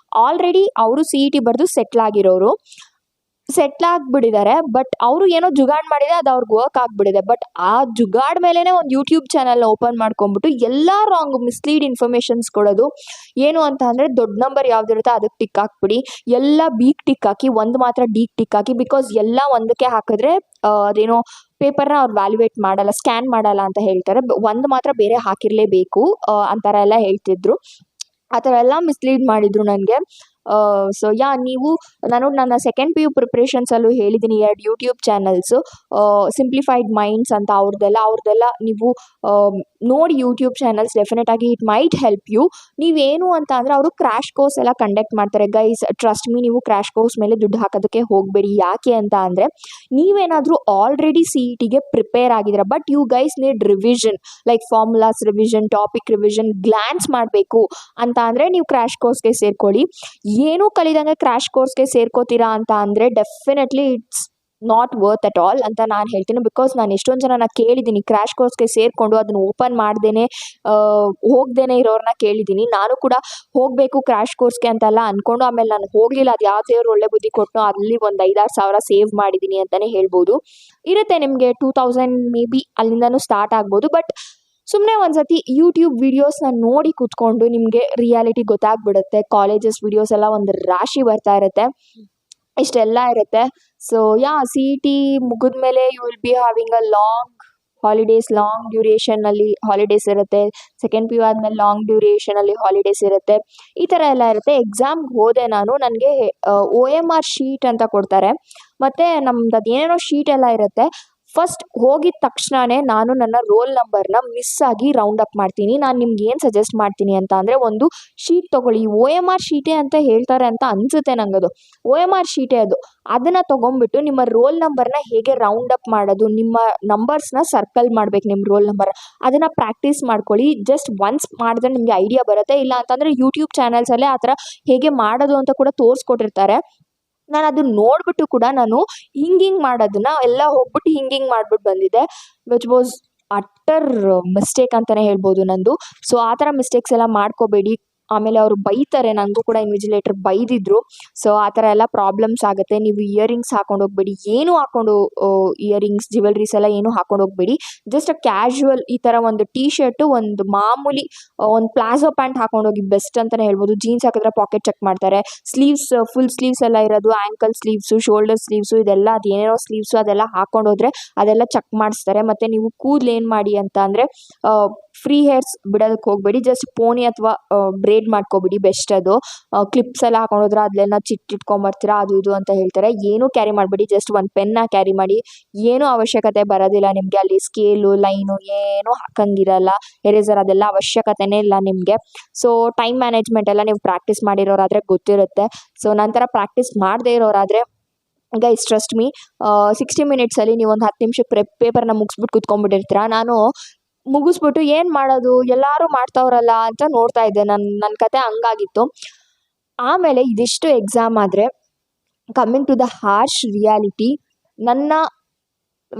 ಆಲ್ರೆಡಿ ಅವರು ಸಿ ಇ ಟಿ ಬರೆದು ಸೆಟ್ಲ್ ಆಗಿಬಿಟ್ಟಿದ್ದಾರೆ. ಬಟ್ ಅವರು ಏನೋ ಜುಗಾಡ್ ಮಾಡಿದೆ, ಅದು ಅವ್ರಿಗೆ ವರ್ಕ್ ಆಗಿಬಿಟ್ಟಿದೆ. ಬಟ್ ಆ ಜುಗಾಡ್ ಮೇಲೇ ಒಂದು ಯೂಟ್ಯೂಬ್ ಚಾನಲ್ನ ಓಪನ್ ಮಾಡ್ಕೊಂಬಿಟ್ಟು ಎಲ್ಲ ರಾಂಗ್ ಮಿಸ್ಲೀಡ್ ಇನ್ಫಾರ್ಮೇಷನ್ಸ್ ಕೊಡೋದು. ಏನು ಅಂತ ಅಂದರೆ, ದೊಡ್ಡ ನಂಬರ್ ಯಾವುದಿರುತ್ತೆ ಅದಕ್ಕೆ ಟಿಕ್ ಹಾಕ್ಬಿಡಿ, ಎಲ್ಲ ಬಿಗ್ ಟಿಕ್ ಹಾಕಿ, ಒಂದು ಮಾತ್ರ ಡಿಗ್ ಟಿಕ್ ಹಾಕಿ. ಬಿಕಾಸ್ ಎಲ್ಲ ಒಂದಕ್ಕೆ ಹಾಕಿದ್ರೆ ಅದೇನೋ ಪೇಪರ್ನ ಅವ್ರು ವ್ಯಾಲ್ಯೂಯೇಟ್ ಮಾಡಲ್ಲ, ಸ್ಕ್ಯಾನ್ ಮಾಡಲ್ಲ ಅಂತ ಹೇಳ್ತಾರೆ. ಒಂದು ಮಾತ್ರ ಬೇರೆ ಹಾಕಿರಲೇಬೇಕು ಅಂತಾರ ಎಲ್ಲ ಹೇಳ್ತಿದ್ರು. ಆ ಥರ ಎಲ್ಲ ಮಿಸ್ಲೀಡ್ ಮಾಡಿದರು ನನಗೆ. ಸೊ ನಾನು ನನ್ನ ಸೆಕೆಂಡ್ ಪಿ ಯು ಪ್ರಿಪ್ರೇಷನ್ಸಲ್ಲೂ ಹೇಳಿದ್ದೀನಿ 2 ಯೂಟ್ಯೂಬ್ ಚಾನಲ್ಸು, ಸಿಂಪ್ಲಿಫೈಡ್ ಮೈಂಡ್ಸ್ ಅಂತ, ಅವ್ರದ್ದೆಲ್ಲ ನೀವು ನೋಡಿ ಯೂಟ್ಯೂಬ್ ಚಾನಲ್ಸ್. ಡೆಫಿನೆಟಾಗಿ ಇಟ್ ಮೈಟ್ ಹೆಲ್ಪ್ ಯು. ನೀವೇನು ಅಂತ ಅಂದರೆ, ಅವರು ಕ್ರ್ಯಾಶ್ ಕೋರ್ಸ್ ಎಲ್ಲ ಕಂಡಕ್ಟ್ ಮಾಡ್ತಾರೆ. ಗೈಸ್, ಟ್ರಸ್ಟ್ ಮೀ, ನೀವು ಕ್ರ್ಯಾಶ್ ಕೋರ್ಸ್ ಮೇಲೆ ದುಡ್ಡು ಹಾಕೋದಕ್ಕೆ ಹೋಗಬೇಡಿ. ಯಾಕೆ ಅಂತ ಅಂದರೆ, ನೀವೇನಾದರೂ ಆಲ್ರೆಡಿ ಸಿ ಇ ಟಿಗೆ ಪ್ರಿಪೇರ್ ಆಗಿದ್ದೀರಾ, but you guys need revision, like formulas revision, topic revision, glance ಮಾಡಬೇಕು ಅಂತ ಅಂದರೆ ನೀವು ಕ್ರ್ಯಾಶ್ ಕೋರ್ಸ್ಗೆ ಸೇರ್ಕೊಳ್ಳಿ. ಏನೂ ಕಲಿದಂಗೆ ಕ್ರ್ಯಾಶ್ ಕೋರ್ಸ್ಗೆ ಸೇರ್ಕೋತೀರಾ ಅಂತ ಅಂದರೆ definitely it's not worth at all ಅಂತ ನಾನು ಹೇಳ್ತೀನಿ. ಬಿಕಾಸ್ ನಾನು ಎಷ್ಟೊಂದು ಜನನ ಕೇಳಿದ್ದೀನಿ ಕ್ರ್ಯಾಶ್ ಕೋರ್ಸ್ಗೆ ಸೇರಿಕೊಂಡು ಅದನ್ನು ಓಪನ್ ಮಾಡ್ದೇನೆ ಹೋಗ್ದೇನೆ ಇರೋರನ್ನ ಕೇಳಿದ್ದೀನಿ. ನಾನು ಕೂಡ ಹೋಗಬೇಕು ಕ್ರ್ಯಾಶ್ ಕೋರ್ಸ್ಗೆ ಅಂತೆಲ್ಲ ಅಂದ್ಕೊಂಡು ಆಮೇಲೆ ನಾನು ಹೋಗಲಿಲ್ಲ. ಅದು ಯಾವ ದೇವ್ರು ಒಳ್ಳೆ ಬುದ್ಧಿ ಕೊಟ್ಟು ಅಲ್ಲಿ ಒಂದು 5-6 ಸಾವಿರ ಸೇವ್ ಮಾಡಿದ್ದೀನಿ ಅಂತಲೇ ಹೇಳ್ಬೋದು. ಇರುತ್ತೆ ನಿಮಗೆ 2000 ಮೇ ಬಿ ಅಲ್ಲಿಂದನೂ ಸ್ಟಾರ್ಟ್ ಆಗ್ಬೋದು. ಬಟ್ ಸುಮ್ಮನೆ ಒಂದ್ಸತಿ ಯೂಟ್ಯೂಬ್ ವೀಡಿಯೋಸ್ನ ನೋಡಿ ಕೂತ್ಕೊಂಡು ನಿಮಗೆ ರಿಯಾಲಿಟಿ ಗೊತ್ತಾಗ್ಬಿಡುತ್ತೆ. ಕಾಲೇಜಸ್ ವೀಡಿಯೋಸ್ ಎಲ್ಲ ಒಂದು ರಾಶಿ ಬರ್ತಾ ಇರುತ್ತೆ, ಇಷ್ಟೆಲ್ಲ ಇರುತ್ತೆ. ಸೊ ಸಿ ಇ ಟಿ ಮುಗಿದ್ಮೇಲೆ you will be having a long ಡ್ಯೂರೇಷನಲ್ಲಿ ಹಾಲಿಡೇಸ್ ಇರುತ್ತೆ. ಸೆಕೆಂಡ್ ಪಿ ಯು ಆದಮೇಲೆ ಲಾಂಗ್ ಡ್ಯೂರೇಷನಲ್ಲಿ ಹಾಲಿಡೇಸ್ ಇರುತ್ತೆ. ಈ ಥರ ಎಲ್ಲ ಇರುತ್ತೆ. ಎಕ್ಸಾಮ್ಗೆ ಹೋದೆ ನಾನು. ನನಗೆ OMR ಶೀಟ್ ಅಂತ ಕೊಡ್ತಾರೆ, ಮತ್ತು ನಮ್ದು ಅದೇನೇನೋ ಶೀಟ್ ಎಲ್ಲ ಇರುತ್ತೆ. ಫಸ್ಟ್ ಹೋಗಿದ ತಕ್ಷಣವೇ ನಾನು ನನ್ನ ರೋಲ್ ನಂಬರ್ನ ಮಿಸ್ ಆಗಿ ರೌಂಡ್ ಅಪ್ ಮಾಡ್ತೀನಿ. ನಾನು ನಿಮ್ಗೆ ಏನು ಸಜೆಸ್ಟ್ ಮಾಡ್ತೀನಿ ಅಂತ ಅಂದರೆ, ಒಂದು ಶೀಟ್ ತೊಗೊಳ್ಳಿ. OMR ಶೀಟೇ ಅಂತ ಹೇಳ್ತಾರೆ ಅಂತ ಅನಿಸುತ್ತೆ ನನಗದು. OMR ಶೀಟೇ ಅದು. ಅದನ್ನು ತೊಗೊಂಡ್ಬಿಟ್ಟು ನಿಮ್ಮ ರೋಲ್ ನಂಬರ್ನ ಹೇಗೆ ರೌಂಡ್ ಅಪ್ ಮಾಡೋದು, ನಿಮ್ಮ ನಂಬರ್ಸ್ನ ಸರ್ಕಲ್ ಮಾಡ್ಬೇಕು, ನಿಮ್ಮ ರೋಲ್ ನಂಬರ್ ಅದನ್ನು ಪ್ರಾಕ್ಟೀಸ್ ಮಾಡ್ಕೊಳ್ಳಿ. ಜಸ್ಟ್ ಒನ್ಸ್ ಮಾಡಿದ್ರೆ ನಿಮಗೆ ಐಡಿಯಾ ಬರುತ್ತೆ. ಇಲ್ಲ ಅಂತಂದರೆ ಯೂಟ್ಯೂಬ್ ಚಾನಲ್ಸಲ್ಲೇ ಆ ಥರ ಹೇಗೆ ಮಾಡೋದು ಅಂತ ಕೂಡ ತೋರಿಸ್ಕೊಟ್ಟಿರ್ತಾರೆ. ನಾನು ಅದನ್ನ ನೋಡಿಬಿಟ್ಟು ಕೂಡ ನಾನು ಹಿಂಗೆ ಮಾಡೋದನ್ನ ಎಲ್ಲ ಹೋಗ್ಬಿಟ್ಟು ಹಿಂಗೆ ಮಾಡಿಬಿಟ್ಟು ಬಂದಿದ್ದೆ, ವಿಚ್ ವಾಸ್ ಅಟ್ಟರ್ ಮಿಸ್ಟೇಕ್ ಅಂತಲೇ ಹೇಳ್ಬೋದು ನಂದು. ಸೊ ಆ ಥರ ಮಿಸ್ಟೇಕ್ಸ್ ಎಲ್ಲ ಮಾಡ್ಕೋಬೇಡಿ. ಆಮೇಲೆ ಅವರು ಬೈತಾರೆ, ನನಗೂ ಕೂಡ ಇನ್ವಿಜಿಲೇಟರ್ ಬೈದಿದ್ರು. ಸೊ ಆ ಥರ ಎಲ್ಲ ಪ್ರಾಬ್ಲಮ್ಸ್ ಆಗುತ್ತೆ. ನೀವು ಇಯರಿಂಗ್ಸ್ ಹಾಕೊಂಡು ಹೋಗ್ಬೇಡಿ, ಏನು ಹಾಕೊಂಡು ಇಯರಿಂಗ್ಸ್ ಜ್ಯುವೆಲ್ರೀಸ್ ಎಲ್ಲ ಏನು ಹಾಕೊಂಡು ಹೋಗ್ಬೇಡಿ. ಜಸ್ಟ್ ಕ್ಯಾಶುವಲ್ ಈ ಥರ ಒಂದು ಟೀ ಶರ್ಟು, ಒಂದು ಮಾಮೂಲಿ ಒಂದು ಪ್ಲಾಜೋ ಪ್ಯಾಂಟ್ ಹಾಕೊಂಡೋಗಿ ಬೆಸ್ಟ್ ಅಂತಲೇ ಹೇಳ್ಬೋದು. ಜೀನ್ಸ್ ಹಾಕಿದ್ರೆ ಪಾಕೆಟ್ ಚೆಕ್ ಮಾಡ್ತಾರೆ. ಸ್ಲೀವ್ಸ್ ಫುಲ್ ಸ್ಲೀವ್ಸ್ ಎಲ್ಲ ಇರೋದು, ಆ್ಯಂಕಲ್ ಸ್ಲೀವ್ಸು, ಶೋಲ್ಡರ್ ಸ್ಲೀವ್ಸು, ಇದೆಲ್ಲ ಅದೇನೇನೋ ಸ್ಲೀವ್ಸು ಅದೆಲ್ಲ ಹಾಕೊಂಡೋದ್ರೆ ಅದೆಲ್ಲ ಚೆಕ್ ಮಾಡಿಸ್ತಾರೆ. ಮತ್ತು ನೀವು ಕೂದಲು ಏನು ಮಾಡಿ ಅಂತ ಅಂದರೆ, ಫ್ರೀ ಹೇರ್ಸ್ ಬಿಡೋದಕ್ಕೆ ಹೋಗಬೇಡಿ. ಜಸ್ಟ್ ಪೋನಿ ಅಥವಾ ಬ್ರೇಡ್ ಮಾಡ್ಕೊಬಿಡಿ, ಬೆಸ್ಟ್ ಅದು. ಕ್ಲಿಪ್ಸ್ ಎಲ್ಲ ಹಾಕೊಂಡೋದ್ರೆ ಅದನ್ನೆಲ್ಲ ಚಿಟ್ಟಿಟ್ಕೊಂಬರ್ತೀರಾ, ಅದು ಇದು ಅಂತ ಹೇಳ್ತಾರೆ. ಏನೂ ಕ್ಯಾರಿ ಮಾಡಬೇಡಿ, ಜಸ್ಟ್ ಒಂದು ಪೆನ್ನ ಕ್ಯಾರಿ ಮಾಡಿ. ಏನೂ ಅವಶ್ಯಕತೆ ಬರೋದಿಲ್ಲ ನಿಮಗೆ. ಅಲ್ಲಿ ಸ್ಕೇಲು, ಲೈನು ಏನೂ ಹಾಕಂಗಿರಲ್ಲ. ಎರೇಸರ್ ಅದೆಲ್ಲ ಅವಶ್ಯಕತೆನೇ ಇಲ್ಲ ನಿಮಗೆ. ಸೊ ಟೈಮ್ ಮ್ಯಾನೇಜ್ಮೆಂಟ್ ಎಲ್ಲ ನೀವು ಪ್ರಾಕ್ಟೀಸ್ ಮಾಡಿರೋರಾದರೆ ಗೊತ್ತಿರುತ್ತೆ. ಸೊ ನಂತರ ಪ್ರಾಕ್ಟೀಸ್ ಮಾಡದೇ ಇರೋರಾದರೆ, ಗೈಸ್ ಟ್ರಸ್ಟ್ ಮೀ, 60 ಮಿನಿಟ್ಸಲ್ಲಿ ನೀವು ಒಂದು 10 ನಿಮಿಷ ಪೇಪರ್ನ ಮುಗಿಸ್ಬಿಟ್ಟು ಕೂತ್ಕೊಂಡ್ಬಿಟ್ಟಿರ್ತೀರ. ನಾನು ಮುಗಿಸ್ಬಿಟ್ಟು ಏನು ಮಾಡೋದು, ಎಲ್ಲರೂ ಮಾಡ್ತಾವ್ರಲ್ಲ ಅಂತ ನೋಡ್ತಾ ಇದ್ದೆ. ನನ್ನ ಕತೆ ಹಂಗಾಗಿತ್ತು. ಆಮೇಲೆ ಇದಿಷ್ಟು ಎಕ್ಸಾಮ್ ಆದರೆ, coming to the harsh reality, ನನ್ನ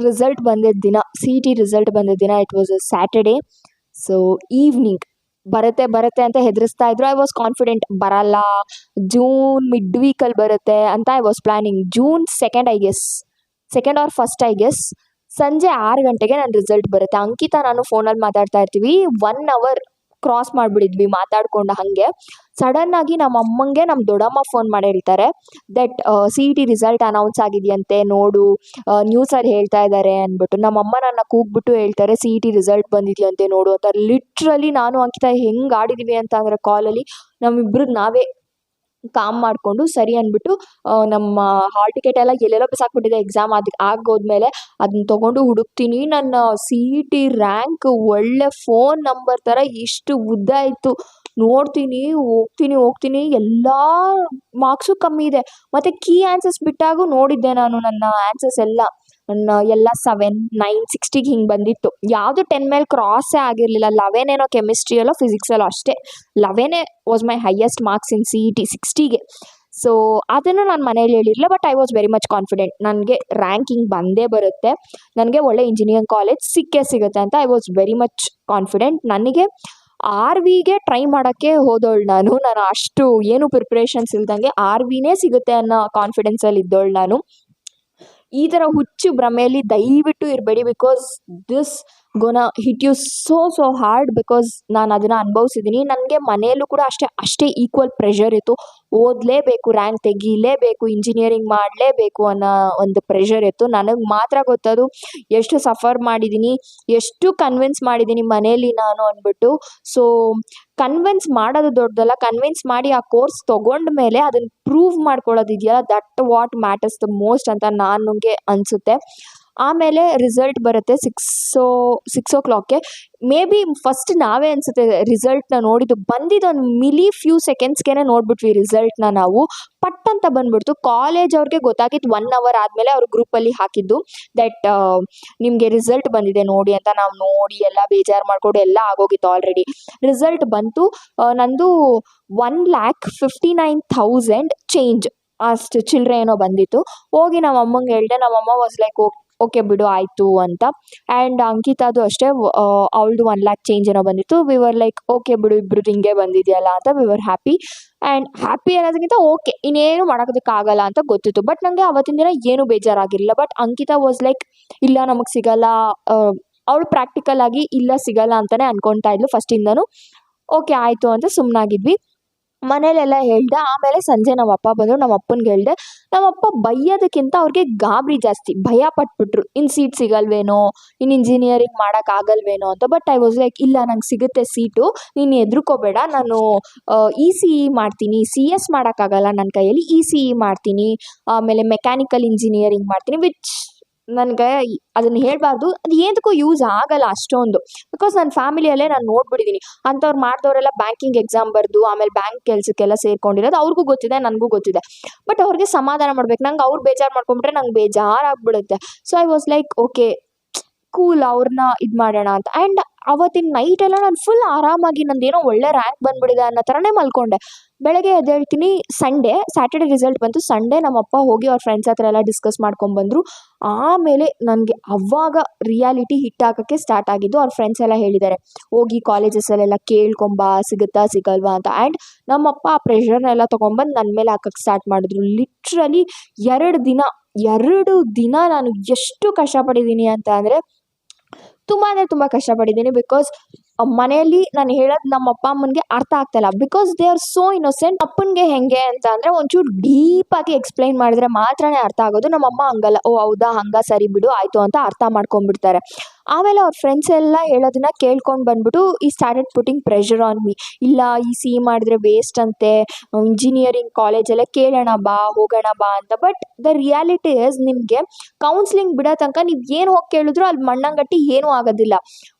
ರಿಸಲ್ಟ್ ಬಂದಿದ್ದ ದಿನ, CET ರಿಸಲ್ಟ್ ಬಂದಿದ್ದ ದಿನ, it was a Saturday. So evening ಬರುತ್ತೆ ಅಂತ ಹೆದರಿಸ್ತಾ ಇದ್ರು. ಐ ವಾಸ್ ಕಾನ್ಫಿಡೆಂಟ್, ಬರಲ್ಲ, ಜೂನ್ ಮಿಡ್ ವೀಕಲ್ಲಿ ಬರುತ್ತೆ ಅಂತ I was planning. June 2nd or 1st I guess, ಸಂಜೆ 6 ಗಂಟೆಗೆ ನನ್ನ ರಿಸಲ್ಟ್ ಬರುತ್ತೆ. ಅಂಕಿತಾ ನಾನು ಫೋನಲ್ಲಿ ಮಾತಾಡ್ತಾ ಇರ್ತೀವಿ. 1 ಅವರ್ ಕ್ರಾಸ್ ಮಾಡಿಬಿಡಿದ್ವಿ ಮಾತಾಡ್ಕೊಂಡು. ಹಾಗೆ ಸಡನ್ನಾಗಿ ನಮ್ಮ ಅಮ್ಮಂಗೆ ನಮ್ಮ ದೊಡ್ಡಮ್ಮ ಫೋನ್ ಮಾಡಿ ಹೇಳ್ತಾರೆ ದಟ್ CET ರಿಸಲ್ಟ್ ಅನೌನ್ಸ್ ಆಗಿದೆಯಂತೆ, ನೋಡು ನ್ಯೂಸಲ್ಲಿ ಹೇಳ್ತಾ ಇದ್ದಾರೆ ಅಂದ್ಬಿಟ್ಟು. ನಮ್ಮಮ್ಮ ನನ್ನ ಕೂಗ್ಬಿಟ್ಟು ಹೇಳ್ತಾರೆ, CET ರಿಸಲ್ಟ್ ಬಂದಿದೆಯಂತೆ ನೋಡು ಅಂತ. ಲಿಟ್ರಲಿ ನಾನು ಅಂಕಿತಾ ಹೆಂಗೆ ಆಡಿದ್ದೀವಿ ಅಂತ ಅಂದರೆ, ಕಾಲಲ್ಲಿ ನಮ್ಮಿಬ್ರಿಗೆ ನಾವೇ ಕಾಮ್ ಮಾಡಿಕೊಂಡು ಸರಿ ಅಂದ್ಬಿಟ್ಟು ನಮ್ಮ ಹಾಲ್ ಟಿಕೆಟ್ ಎಲ್ಲ ಎಲ್ಲೆಲ್ಲೋ ಬಿಸಾಕ್ಬಿಟ್ಟಿದೆ. ಎಕ್ಸಾಮ್ ಆಗೋದ್ಮೇಲೆ ಅದನ್ನ ತೊಗೊಂಡು ಹುಡುಕ್ತೀನಿ. ನನ್ನ CET ರ್ಯಾಂಕ್ ಒಳ್ಳೆ ಫೋನ್ ನಂಬರ್ ಥರ ಇಷ್ಟು ಉದ್ದ ಇತ್ತು. ನೋಡ್ತೀನಿ, ಹೋಗ್ತೀನಿ, ಎಲ್ಲ ಮಾರ್ಕ್ಸು ಕಮ್ಮಿ ಇದೆ. ಮತ್ತು ಕೀ ಆನ್ಸರ್ಸ್ ಬಿಟ್ಟಾಗೂ ನೋಡಿದ್ದೆ ನಾನು ನನ್ನ ಆನ್ಸರ್ಸ್ ಎಲ್ಲ 7, 9, 60 ಹಿಂಗೆ ಬಂದಿತ್ತು. ಯಾವುದು 10 ಮೇಲೆ ಕ್ರಾಸೇ ಆಗಿರಲಿಲ್ಲ. 11 ಏನೋ ಕೆಮಿಸ್ಟ್ರಿಯಲ್ಲೋ ಫಿಸಿಕ್ಸಲ್ಲೋ ಅಷ್ಟೇ. 11 was my highest marks in CET 60ಗೆ. ಸೊ ಅದನ್ನು ನಾನು ಮನೇಲಿ ಹೇಳಿರಲಿಲ್ಲ, but I was very much confident. ನನಗೆ ರ್ಯಾಂಕಿಂಗ್ ಬಂದೇ ಬರುತ್ತೆ, ನನಗೆ ಒಳ್ಳೆ ಇಂಜಿನಿಯರಿಂಗ್ ಕಾಲೇಜ್ ಸಿಗುತ್ತೆ ಅಂತ I was very much confident. ನನಗೆ RVಗೆ ಟ್ರೈ ಮಾಡೋಕ್ಕೆ ಹೋದವಳು ನಾನು ಅಷ್ಟು ಏನು ಪ್ರಿಪ್ರೇಷನ್ಸ್ ಇಲ್ದಂಗೆ RVನೇ ಸಿಗುತ್ತೆ ಅನ್ನೋ ಕಾನ್ಫಿಡೆನ್ಸಲ್ಲಿ ಇದ್ದವಳು ನಾನು. ಈ ಥರ ಹುಚ್ಚು ಭ್ರಮೆಯಲ್ಲಿ ದಯವಿಟ್ಟು ಇರಬೇಡಿ, because this gonna hit you so hard. Because ನಾನು ಅದನ್ನು ಅನುಭವಿಸಿದ್ದೀನಿ. ನನಗೆ ಮನೆಯಲ್ಲೂ ಕೂಡ ಅಷ್ಟೇ ಈಕ್ವಲ್ ಪ್ರೆಷರ್ ಇತ್ತು. ಓದಲೇಬೇಕು, ರ್ಯಾಂಕ್ ತೆಗೀಲೇಬೇಕು, ಇಂಜಿನಿಯರಿಂಗ್ ಮಾಡಲೇಬೇಕು ಅನ್ನೋ ಒಂದು ಪ್ರೆಷರ್ ಇತ್ತು. ನನಗೆ ಮಾತ್ರ ಗೊತ್ತದು ಎಷ್ಟು ಸಫರ್ ಮಾಡಿದ್ದೀನಿ, ಎಷ್ಟು ಕನ್ವಿನ್ಸ್ ಮಾಡಿದ್ದೀನಿ ಮನೇಲಿ ನಾನು ಅಂದ್ಬಿಟ್ಟು. ಸೊ ಕನ್ವಿನ್ಸ್ ಮಾಡೋದು ದೊಡ್ಡದಲ್ಲ, ಕನ್ವಿನ್ಸ್ ಮಾಡಿ ಆ ಕೋರ್ಸ್ ತೊಗೊಂಡ ಮೇಲೆ ಅದನ್ನು ಪ್ರೂವ್ ಮಾಡ್ಕೊಳ್ಳೋದಿದೆಯಲ್ಲ, that what matters the most ಅಂತ ನನಗೆ ಅನಿಸುತ್ತೆ. ಆಮೇಲೆ ರಿಸಲ್ಟ್ ಬರುತ್ತೆ 6 o'clockಗೆ. ಮೇ ಬಿ ಫಸ್ಟ್ ನಾವೇ ಅನಿಸುತ್ತೆ ರಿಸಲ್ಟ್ನ ನೋಡಿದ್ದು. ಬಂದಿದ್ದೊಂದು ಫ್ಯೂ ಸೆಕೆಂಡ್ಸ್ಗೆ ನೋಡ್ಬಿಟ್ವಿ ರಿಸಲ್ಟ್ನ ನಾವು. ಪಟ್ ಅಂತ ಬಂದ್ಬಿಡ್ತು. ಕಾಲೇಜ್ ಅವ್ರಿಗೆ ಗೊತ್ತಾಗಿತ್ತು 1 hour ಆದಮೇಲೆ ಅವರು ಗ್ರೂಪಲ್ಲಿ ಹಾಕಿದ್ದು ದಟ್ ನಿಮಗೆ ರಿಸಲ್ಟ್ ಬಂದಿದೆ ನೋಡಿ ಅಂತ. ನಾವು ನೋಡಿ ಎಲ್ಲ ಬೇಜಾರು ಮಾಡ್ಕೊಂಡು ಎಲ್ಲ ಆಗೋಗಿತ್ತು ಆಲ್ರೆಡಿ. ರಿಸಲ್ಟ್ ಬಂತು. ನಂದು 1,59,000 ಚೇಂಜ್ ಅಷ್ಟು ಚಿಲ್ಲರೆ ಏನೋ ಬಂದಿತ್ತು. ಹೋಗಿ ನಮ್ಮ ಅಮ್ಮಂಗೆ ಹೇಳಿದೆ. ನಮ್ಮಮ್ಮ ವಾಸ್ ಲೈಕ್, ಓಕೆ ಬಿಡು ಆಯಿತು ಅಂತ. ಆ್ಯಂಡ್ ಅಂಕಿತಾದು ಅಷ್ಟೇ, ಅವಳದು 1 lakh ಚೇಂಜ್ ಏನೋ ಬಂದಿತ್ತು. ವಿ ವರ್ ಲೈಕ್, ಓಕೆ ಬಿಡು ಇಬ್ರದ್ದು ಹಿಂಗೆ ಬಂದಿದೆಯಲ್ಲ ಅಂತ we were happy. And happy ಅನ್ನೋದಕ್ಕಿಂತ ಓಕೆ, ಇನ್ನೇನು ಮಾಡೋದಕ್ಕಾಗಲ್ಲ ಅಂತ ಗೊತ್ತಿತ್ತು. ಬಟ್ ನನಗೆ ಅವತ್ತಿನ ದಿನ ಏನೂ ಬೇಜಾರಾಗಿರಲಿಲ್ಲ. ಬಟ್ ಅಂಕಿತಾ ವಾಸ್ ಲೈಕ್, ಇಲ್ಲ ನಮಗೆ ಸಿಗಲ್ಲ, ಅವಳು ಪ್ರಾಕ್ಟಿಕಲ್ ಆಗಿ ಇಲ್ಲ ಸಿಗಲ್ಲ ಅಂತಲೇ ಅನ್ಕೊತಾ ಇದ್ಲು ಫಸ್ಟಿಂದನೂ. ಓಕೆ ಆಯಿತು ಅಂತ ಸುಮ್ಮನಾಗಿದ್ವಿ. ಮನೇಲೆಲ್ಲ ಹೇಳ್ದೆ. ಆಮೇಲೆ ಸಂಜೆ ನಮ್ಮ ಅಪ್ಪ ಬಂದರು. ನಮ್ಮ ಅಪ್ಪನಿಗೆ ಹೇಳಿದೆ. ನಮ್ಮ ಅಪ್ಪ ಬೈಯೋದಕ್ಕಿಂತ ಅವ್ರಿಗೆ ಗಾಬರಿ ಜಾಸ್ತಿ, ಭಯ ಪಟ್ಬಿಟ್ರು. ಇನ್ನು ಸೀಟ್ ಸಿಗಲ್ವೇನೋ, ಇನ್ನು ಇಂಜಿನಿಯರಿಂಗ್ ಮಾಡೋಕ್ಕಾಗಲ್ವೇನೋ ಅಂತ. ಬಟ್ ಐ ವಾಸ್ ಲೈಕ್, ಇಲ್ಲ ನಂಗೆ ಸಿಗುತ್ತೆ ಸೀಟು, ನೀನು ಹೆದ್ರುಕೋಬೇಡ, ನಾನು ECE ಮಾಡ್ತೀನಿ, CS ಮಾಡೋಕ್ಕಾಗಲ್ಲ ನನ್ನ ಕೈಯಲ್ಲಿ, ECE ಮಾಡ್ತೀನಿ, ಆಮೇಲೆ ಮೆಕ್ಯಾನಿಕಲ್ ಇಂಜಿನಿಯರಿಂಗ್ ಮಾಡ್ತೀನಿ. ವಿಚ್ ನನಗೆ ಅದನ್ನು ಹೇಳಬಾರ್ದು, ಅದು ಏನಕ್ಕೂ ಯೂಸ್ ಆಗಲ್ಲ ಅಷ್ಟೊಂದು. ಬಿಕಾಸ್ ನನ್ನ ಫ್ಯಾಮಿಲಿಯಲ್ಲೇ ನಾನು ನೋಡ್ಬಿಟ್ಟಿದ್ದೀನಿ, ಅಂಥವ್ರು ಮಾಡಿದವರೆಲ್ಲ ಬ್ಯಾಂಕಿಂಗ್ ಎಕ್ಸಾಮ್ ಬರೆದು ಆಮೇಲೆ ಬ್ಯಾಂಕ್ ಕೆಲಸಕ್ಕೆಲ್ಲ ಸೇರ್ಕೊಂಡಿರೋದು. ಅವ್ರಿಗೂ ಗೊತ್ತಿದೆ, ನನಗೂ ಗೊತ್ತಿದೆ. ಬಟ್ ಅವ್ರಿಗೆ ಸಮಾಧಾನ ಮಾಡ್ಬೇಕು. ನಂಗೆ ಅವ್ರು ಬೇಜಾರು ಮಾಡ್ಕೊಂಬಿಟ್ರೆ ನಂಗೆ ಬೇಜಾರಾಗ್ಬಿಡುತ್ತೆ. So I was like okay cool, ಅವ್ರನ್ನ ಇದು ಮಾಡೋಣ ಅಂತ. ಆ್ಯಂಡ್ ಅವತ್ತಿನ ನೈಟ್ ಎಲ್ಲ ನಾನು ಫುಲ್ ಆರಾಮಾಗಿ ನಂದೇನೋ ಒಳ್ಳೆ ರ್ಯಾಂಕ್ ಬಂದ್ಬಿಟ್ಟಿದೆ ಅನ್ನೋ ಥರನೇ ಮಲ್ಕೊಂಡೆ. ಬೆಳಗ್ಗೆ ಎದ್ದೇಳ್ತೀನಿ, ಸ್ಯಾಟರ್ಡೆ ರಿಸಲ್ಟ್ ಬಂತು. ಸಂಡೇ ನಮ್ಮಪ್ಪ ಹೋಗಿ ಅವ್ರ ಫ್ರೆಂಡ್ಸ್ ಹತ್ರ ಎಲ್ಲ ಡಿಸ್ಕಸ್ ಮಾಡ್ಕೊಂಡ್ಬಂದರು. ಆಮೇಲೆ ನನಗೆ ಅವಾಗ ರಿಯಾಲಿಟಿ ಹಿಟ್ ಹಾಕೋಕ್ಕೆ ಸ್ಟಾರ್ಟ್ ಆಗಿದ್ದು. ಅವ್ರ ಫ್ರೆಂಡ್ಸ್ ಎಲ್ಲ ಹೇಳಿದ್ದಾರೆ, ಹೋಗಿ ಕಾಲೇಜಸಲ್ಲೆಲ್ಲ ಕೇಳ್ಕೊಂಬಾ, ಸಿಗುತ್ತಾ ಸಿಗಲ್ವಾ ಅಂತ. ಆ್ಯಂಡ್ ನಮ್ಮಪ್ಪ ಆ ಪ್ರೆಷರ್ನೆಲ್ಲ ತೊಗೊಂಬಂದು ನನ್ನ ಮೇಲೆ ಹಾಕೋಕ್ಕೆ ಸ್ಟಾರ್ಟ್ ಮಾಡಿದ್ರು. ಲಿಟ್ರಲಿ 2 ದಿನ ನಾನು ಎಷ್ಟು ಕಷ್ಟಪಟ್ಟಿದ್ದೀನಿ ಅಂತ ಅಂದರೆ ತುಂಬ ಅಂದರೆ ತುಂಬ ಕಷ್ಟಪಟ್ಟಿದ್ದೀನಿ. ಬಿಕಾಸ್ ಮನೆಯಲ್ಲಿ ನಾನು ಹೇಳೋದು ನಮ್ಮ ಅಪ್ಪ ಅಮ್ಮನಿಗೆ ಅರ್ಥ ಆಗ್ತಾಯಿಲ್ಲ. Because they are so innocent. ಅಪ್ಪನಿಗೆ ಹೆಂಗೆ ಅಂತ ಅಂದರೆ ಒಂಚೂರು ಡೀಪಾಗಿ ಎಕ್ಸ್ಪ್ಲೈನ್ ಮಾಡಿದ್ರೆ ಮಾತ್ರನೇ ಅರ್ಥ ಆಗೋದು. ನಮ್ಮಮ್ಮ ಹಂಗಲ್ಲ, ಓ ಹೌದಾ ಹಂಗೆ ಸರಿ ಬಿಡು ಆಯಿತು ಅಂತ ಅರ್ಥ ಮಾಡ್ಕೊಂಡ್ಬಿಡ್ತಾರೆ. ಆಮೇಲೆ ಅವ್ರ ಫ್ರೆಂಡ್ಸ್ ಎಲ್ಲ ಹೇಳೋದನ್ನ ಕೇಳ್ಕೊಂಡು ಬಂದ್ಬಿಟ್ಟು ಈ started putting pressure on me. ಇಲ್ಲ ECE ಮಾಡಿದ್ರೆ ವೇಸ್ಟ್ ಅಂತೆ, ಇಂಜಿನಿಯರಿಂಗ್ ಕಾಲೇಜಲ್ಲೇ ಕೇಳೋಣ ಬಾ, ಹೋಗೋಣ ಬಾ ಅಂತ. ಬಟ್ ದ ರಿಯಾಲಿಟಿ ಇಸ್, ನಿಮಗೆ ಕೌನ್ಸ್ಲಿಂಗ್ ಬಿಡೋ ತನಕ ನೀವು ಏನು ಹೋಗಿ ಕೇಳಿದ್ರು ಅಲ್ಲಿ ಮಣ್ಣಂಗಟ್ಟಿ ಏನೂ ಆಗೋದಿಲ್ಲ.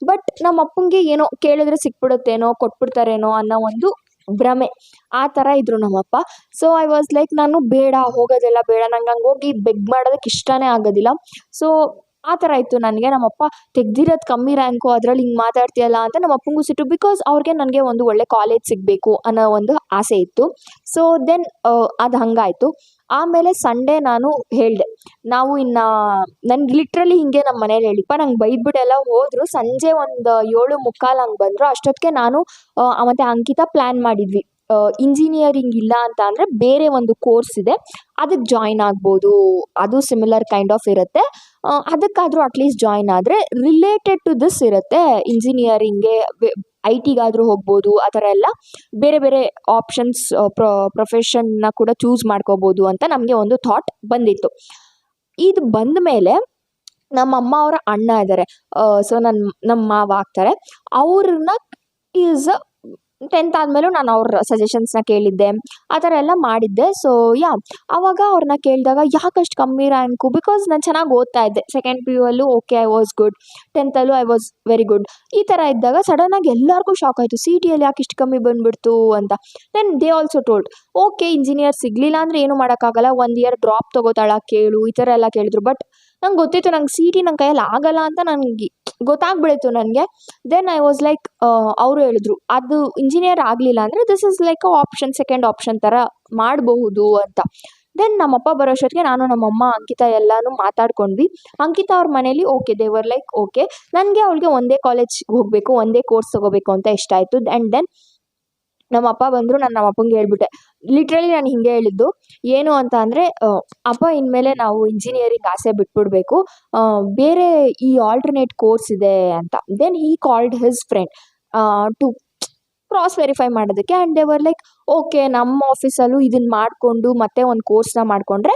ಬಟ್ ನಮ್ಮ ಅಪ್ಪಂಗೆ ಏನೋ ಕೇಳಿದ್ರೆ ಸಿಕ್ಬಿಡುತ್ತೇನೋ, ಕೊಟ್ಬಿಡ್ತಾರೇನೋ ಅನ್ನೋ ಒಂದು ಭ್ರಮೆ. ಆ ಥರ ಇದ್ದರು ನಮ್ಮಪ್ಪ. ಸೊ ಐ ವಾಸ್ ಲೈಕ್, ನಾನು ಬೇಡ, ಹೋಗೋದೆಲ್ಲ ಬೇಡ, ನಂಗೆ ಹಂಗೆ ಹೋಗಿ ಬೆಗ್ ಮಾಡೋದಕ್ಕೆ ಇಷ್ಟನೇ ಆಗೋದಿಲ್ಲ. ಸೊ ಆ ಥರ ಇತ್ತು ನನಗೆ. ನಮ್ಮಪ್ಪ ತೆಗ್ದಿರೋದು ಕಮ್ಮಿ ರ್ಯಾಂಕು, ಅದರಲ್ಲಿ ಹಿಂಗೆ ಮಾತಾಡ್ತೀಯಲ್ಲ ಅಂತ ನಮ್ಮ ಅಪ್ಪಂಗೂ ಸಿಟ್ಟು. ಬಿಕಾಸ್ ಅವ್ರಿಗೆ ನನಗೆ ಒಂದು ಒಳ್ಳೆ ಕಾಲೇಜ್ ಸಿಗಬೇಕು ಅನ್ನೋ ಒಂದು ಆಸೆ ಇತ್ತು. ಸೊ ದೆನ್ ಅದು ಹಂಗಾಯಿತು. ಆಮೇಲೆ ಸಂಡೇ ನಾನು ಹೇಳಿದೆ, ನಾವು ನನಗೆ ಲಿಟ್ರಲಿ ಹಿಂಗೆ ನಮ್ಮ ಮನೇಲಿ ಹೇಳಿಪ್ಪ, ನಂಗೆ ಬೈದ್ಬಿಟ್ಟೆಲ್ಲ ಹೋದರು. ಸಂಜೆ ಒಂದು 7:45 ಹಂಗೆ ಬಂದರು. ಅಷ್ಟೊತ್ತಿಗೆ ನಾನು ಮತ್ತು ಅಂಕಿತಾ ಪ್ಲ್ಯಾನ್ ಮಾಡಿದ್ವಿ, ಇಂಜಿನಿಯರಿಂಗ್ ಇಲ್ಲ ಅಂತ ಅಂದರೆ ಬೇರೆ ಒಂದು ಕೋರ್ಸ್ ಇದೆ, ಅದಕ್ಕೆ ಜಾಯ್ನ್ ಆಗ್ಬೋದು, ಅದು ಸಿಮಿಲರ್ ಕೈಂಡ್ ಆಫ್ ಇರುತ್ತೆ, ಅದಕ್ಕಾದರೂ ಅಟ್ಲೀಸ್ಟ್ ಜಾಯ್ನ್ ಆದರೆ ರಿಲೇಟೆಡ್ ಟು ದಿಸ್ ಇರುತ್ತೆ. ಇಂಜಿನಿಯರಿಂಗ್ಗೆ IT ಗಾದರೂ ಹೋಗ್ಬೋದು, ಆ ಥರ ಎಲ್ಲ ಬೇರೆ ಬೇರೆ ಆಪ್ಷನ್ಸ್, ಪ್ರೊಫೆಷನ್ನ ಕೂಡ ಚೂಸ್ ಮಾಡ್ಕೋಬೋದು ಅಂತ ನಮಗೆ ಒಂದು ಥಾಟ್ ಬಂದಿತ್ತು. ಇದು ಬಂದ ಮೇಲೆ ನಮ್ಮಮ್ಮ ಅವರ ಅಣ್ಣ ಇದ್ದಾರೆ, ಸೊ ನಮ್ಮ ಮಾವ ಆಗ್ತಾರೆ. ಅವ್ರನ್ನ ಈಸ್ 10th ಆದಮೇಲೂ ನಾನು ಅವ್ರ ಸಜೆಷನ್ಸ್ನ ಕೇಳಿದ್ದೆ, ಆ ಥರ ಎಲ್ಲ ಮಾಡಿದ್ದೆ. ಸೊ ಆವಾಗ ಅವ್ರನ್ನ ಕೇಳಿದಾಗ ಯಾಕಷ್ಟು ಕಮ್ಮಿ ರ್ಯಾಂಕು, ಬಿಕಾಸ್ ನಾನು ಚೆನ್ನಾಗಿ ಓದ್ತಾ ಇದ್ದೆ. ಸೆಕೆಂಡ್ PU ಅಲ್ಲೂ okay I was good, 10th ಅಲ್ಲೂ ಐ ವಾಸ್ ವೆರಿ ಗುಡ್. ಈ ಥರ ಇದ್ದಾಗ ಸಡನ್ನಾಗಿ ಎಲ್ಲರಿಗೂ ಶಾಕ್ ಆಯಿತು, CETಯಲ್ಲಿ ಯಾಕೆ ಇಷ್ಟು ಕಮ್ಮಿ ಬಂದುಬಿಡ್ತು ಅಂತ. Then they also told, okay engineer ಸಿಗಲಿಲ್ಲ ಅಂದರೆ ಏನು ಮಾಡೋಕ್ಕಾಗಲ್ಲ, 1 ಇಯರ್ ಡ್ರಾಪ್ ತೊಗೋತಾಳ ಕೇಳು, ಈ ಥರ ಎಲ್ಲ ಕೇಳಿದ್ರು. ಬಟ್ ನಂಗೆ ಗೊತ್ತಿತ್ತು, ನಂಗೆ CET ನನ್ನ ಕೈಯಲ್ಲಿ ಆಗಲ್ಲ ಅಂತ ನನಗೆ ಗೊತ್ತಾಗ್ಬಿಡ್ತು ನನಗೆ. ದೆನ್ ಐ ವಾಸ್ ಲೈಕ್, ಅವರು ಹೇಳಿದ್ರು ಅದು ಇಂಜಿನಿಯರ್ ಆಗಲಿಲ್ಲ ಅಂದರೆ this is like option, second option ಥರ ಮಾಡಬಹುದು ಅಂತ. ದೆನ್ ನಮ್ಮಪ್ಪ ಬರೋಷ್ಟೊತ್ತಿಗೆ ನಾನು ನಮ್ಮಮ್ಮ ಅಂಕಿತಾ ಎಲ್ಲನೂ ಮಾತಾಡ್ಕೊಂಡ್ವಿ. ಅಂಕಿತಾ ಅವ್ರ ಮನೇಲಿ ಓಕೆ, ದೇವರ್ ಲೈಕ್ ಓಕೆ. ನನಗೆ ಅವಳಿಗೆ ಒಂದೇ ಕಾಲೇಜ್ಗೆ ಹೋಗಬೇಕು, ಒಂದೇ ಕೋರ್ಸ್ ತೊಗೋಬೇಕು ಅಂತ ಇಷ್ಟ ಆಯಿತು. ಆ್ಯಂಡ್ ದೆನ್ ನಮ್ಮಪ್ಪ ಬಂದರು. ನಾನು ನಮ್ಮಪ್ಪಂಗೆ ಹೇಳ್ಬಿಟ್ಟೆ, ಲಿಟ್ರಲಿ ನಾನು ಹಿಂಗೆ ಹೇಳಿದ್ದು ಏನು ಅಂತ ಅಂದರೆ, ಅಪ್ಪ ಇನ್ಮೇಲೆ ನಾವು ಇಂಜಿನಿಯರಿಂಗ್ ಆಸೆ ಬಿಟ್ಬಿಡಬೇಕು, ಬೇರೆ ಈ ಆಲ್ಟರ್ನೇಟ್ ಕೋರ್ಸ್ ಇದೆ ಅಂತ. Then he called his friend to cross verify ಮಾಡೋದಕ್ಕೆ. And they were like okay, ನಮ್ಮ ಆಫೀಸಲ್ಲೂ ಇದನ್ನು ಮಾಡಿಕೊಂಡು ಮತ್ತೆ ಒಂದು ಕೋರ್ಸ್ನ ಮಾಡಿಕೊಂಡ್ರೆ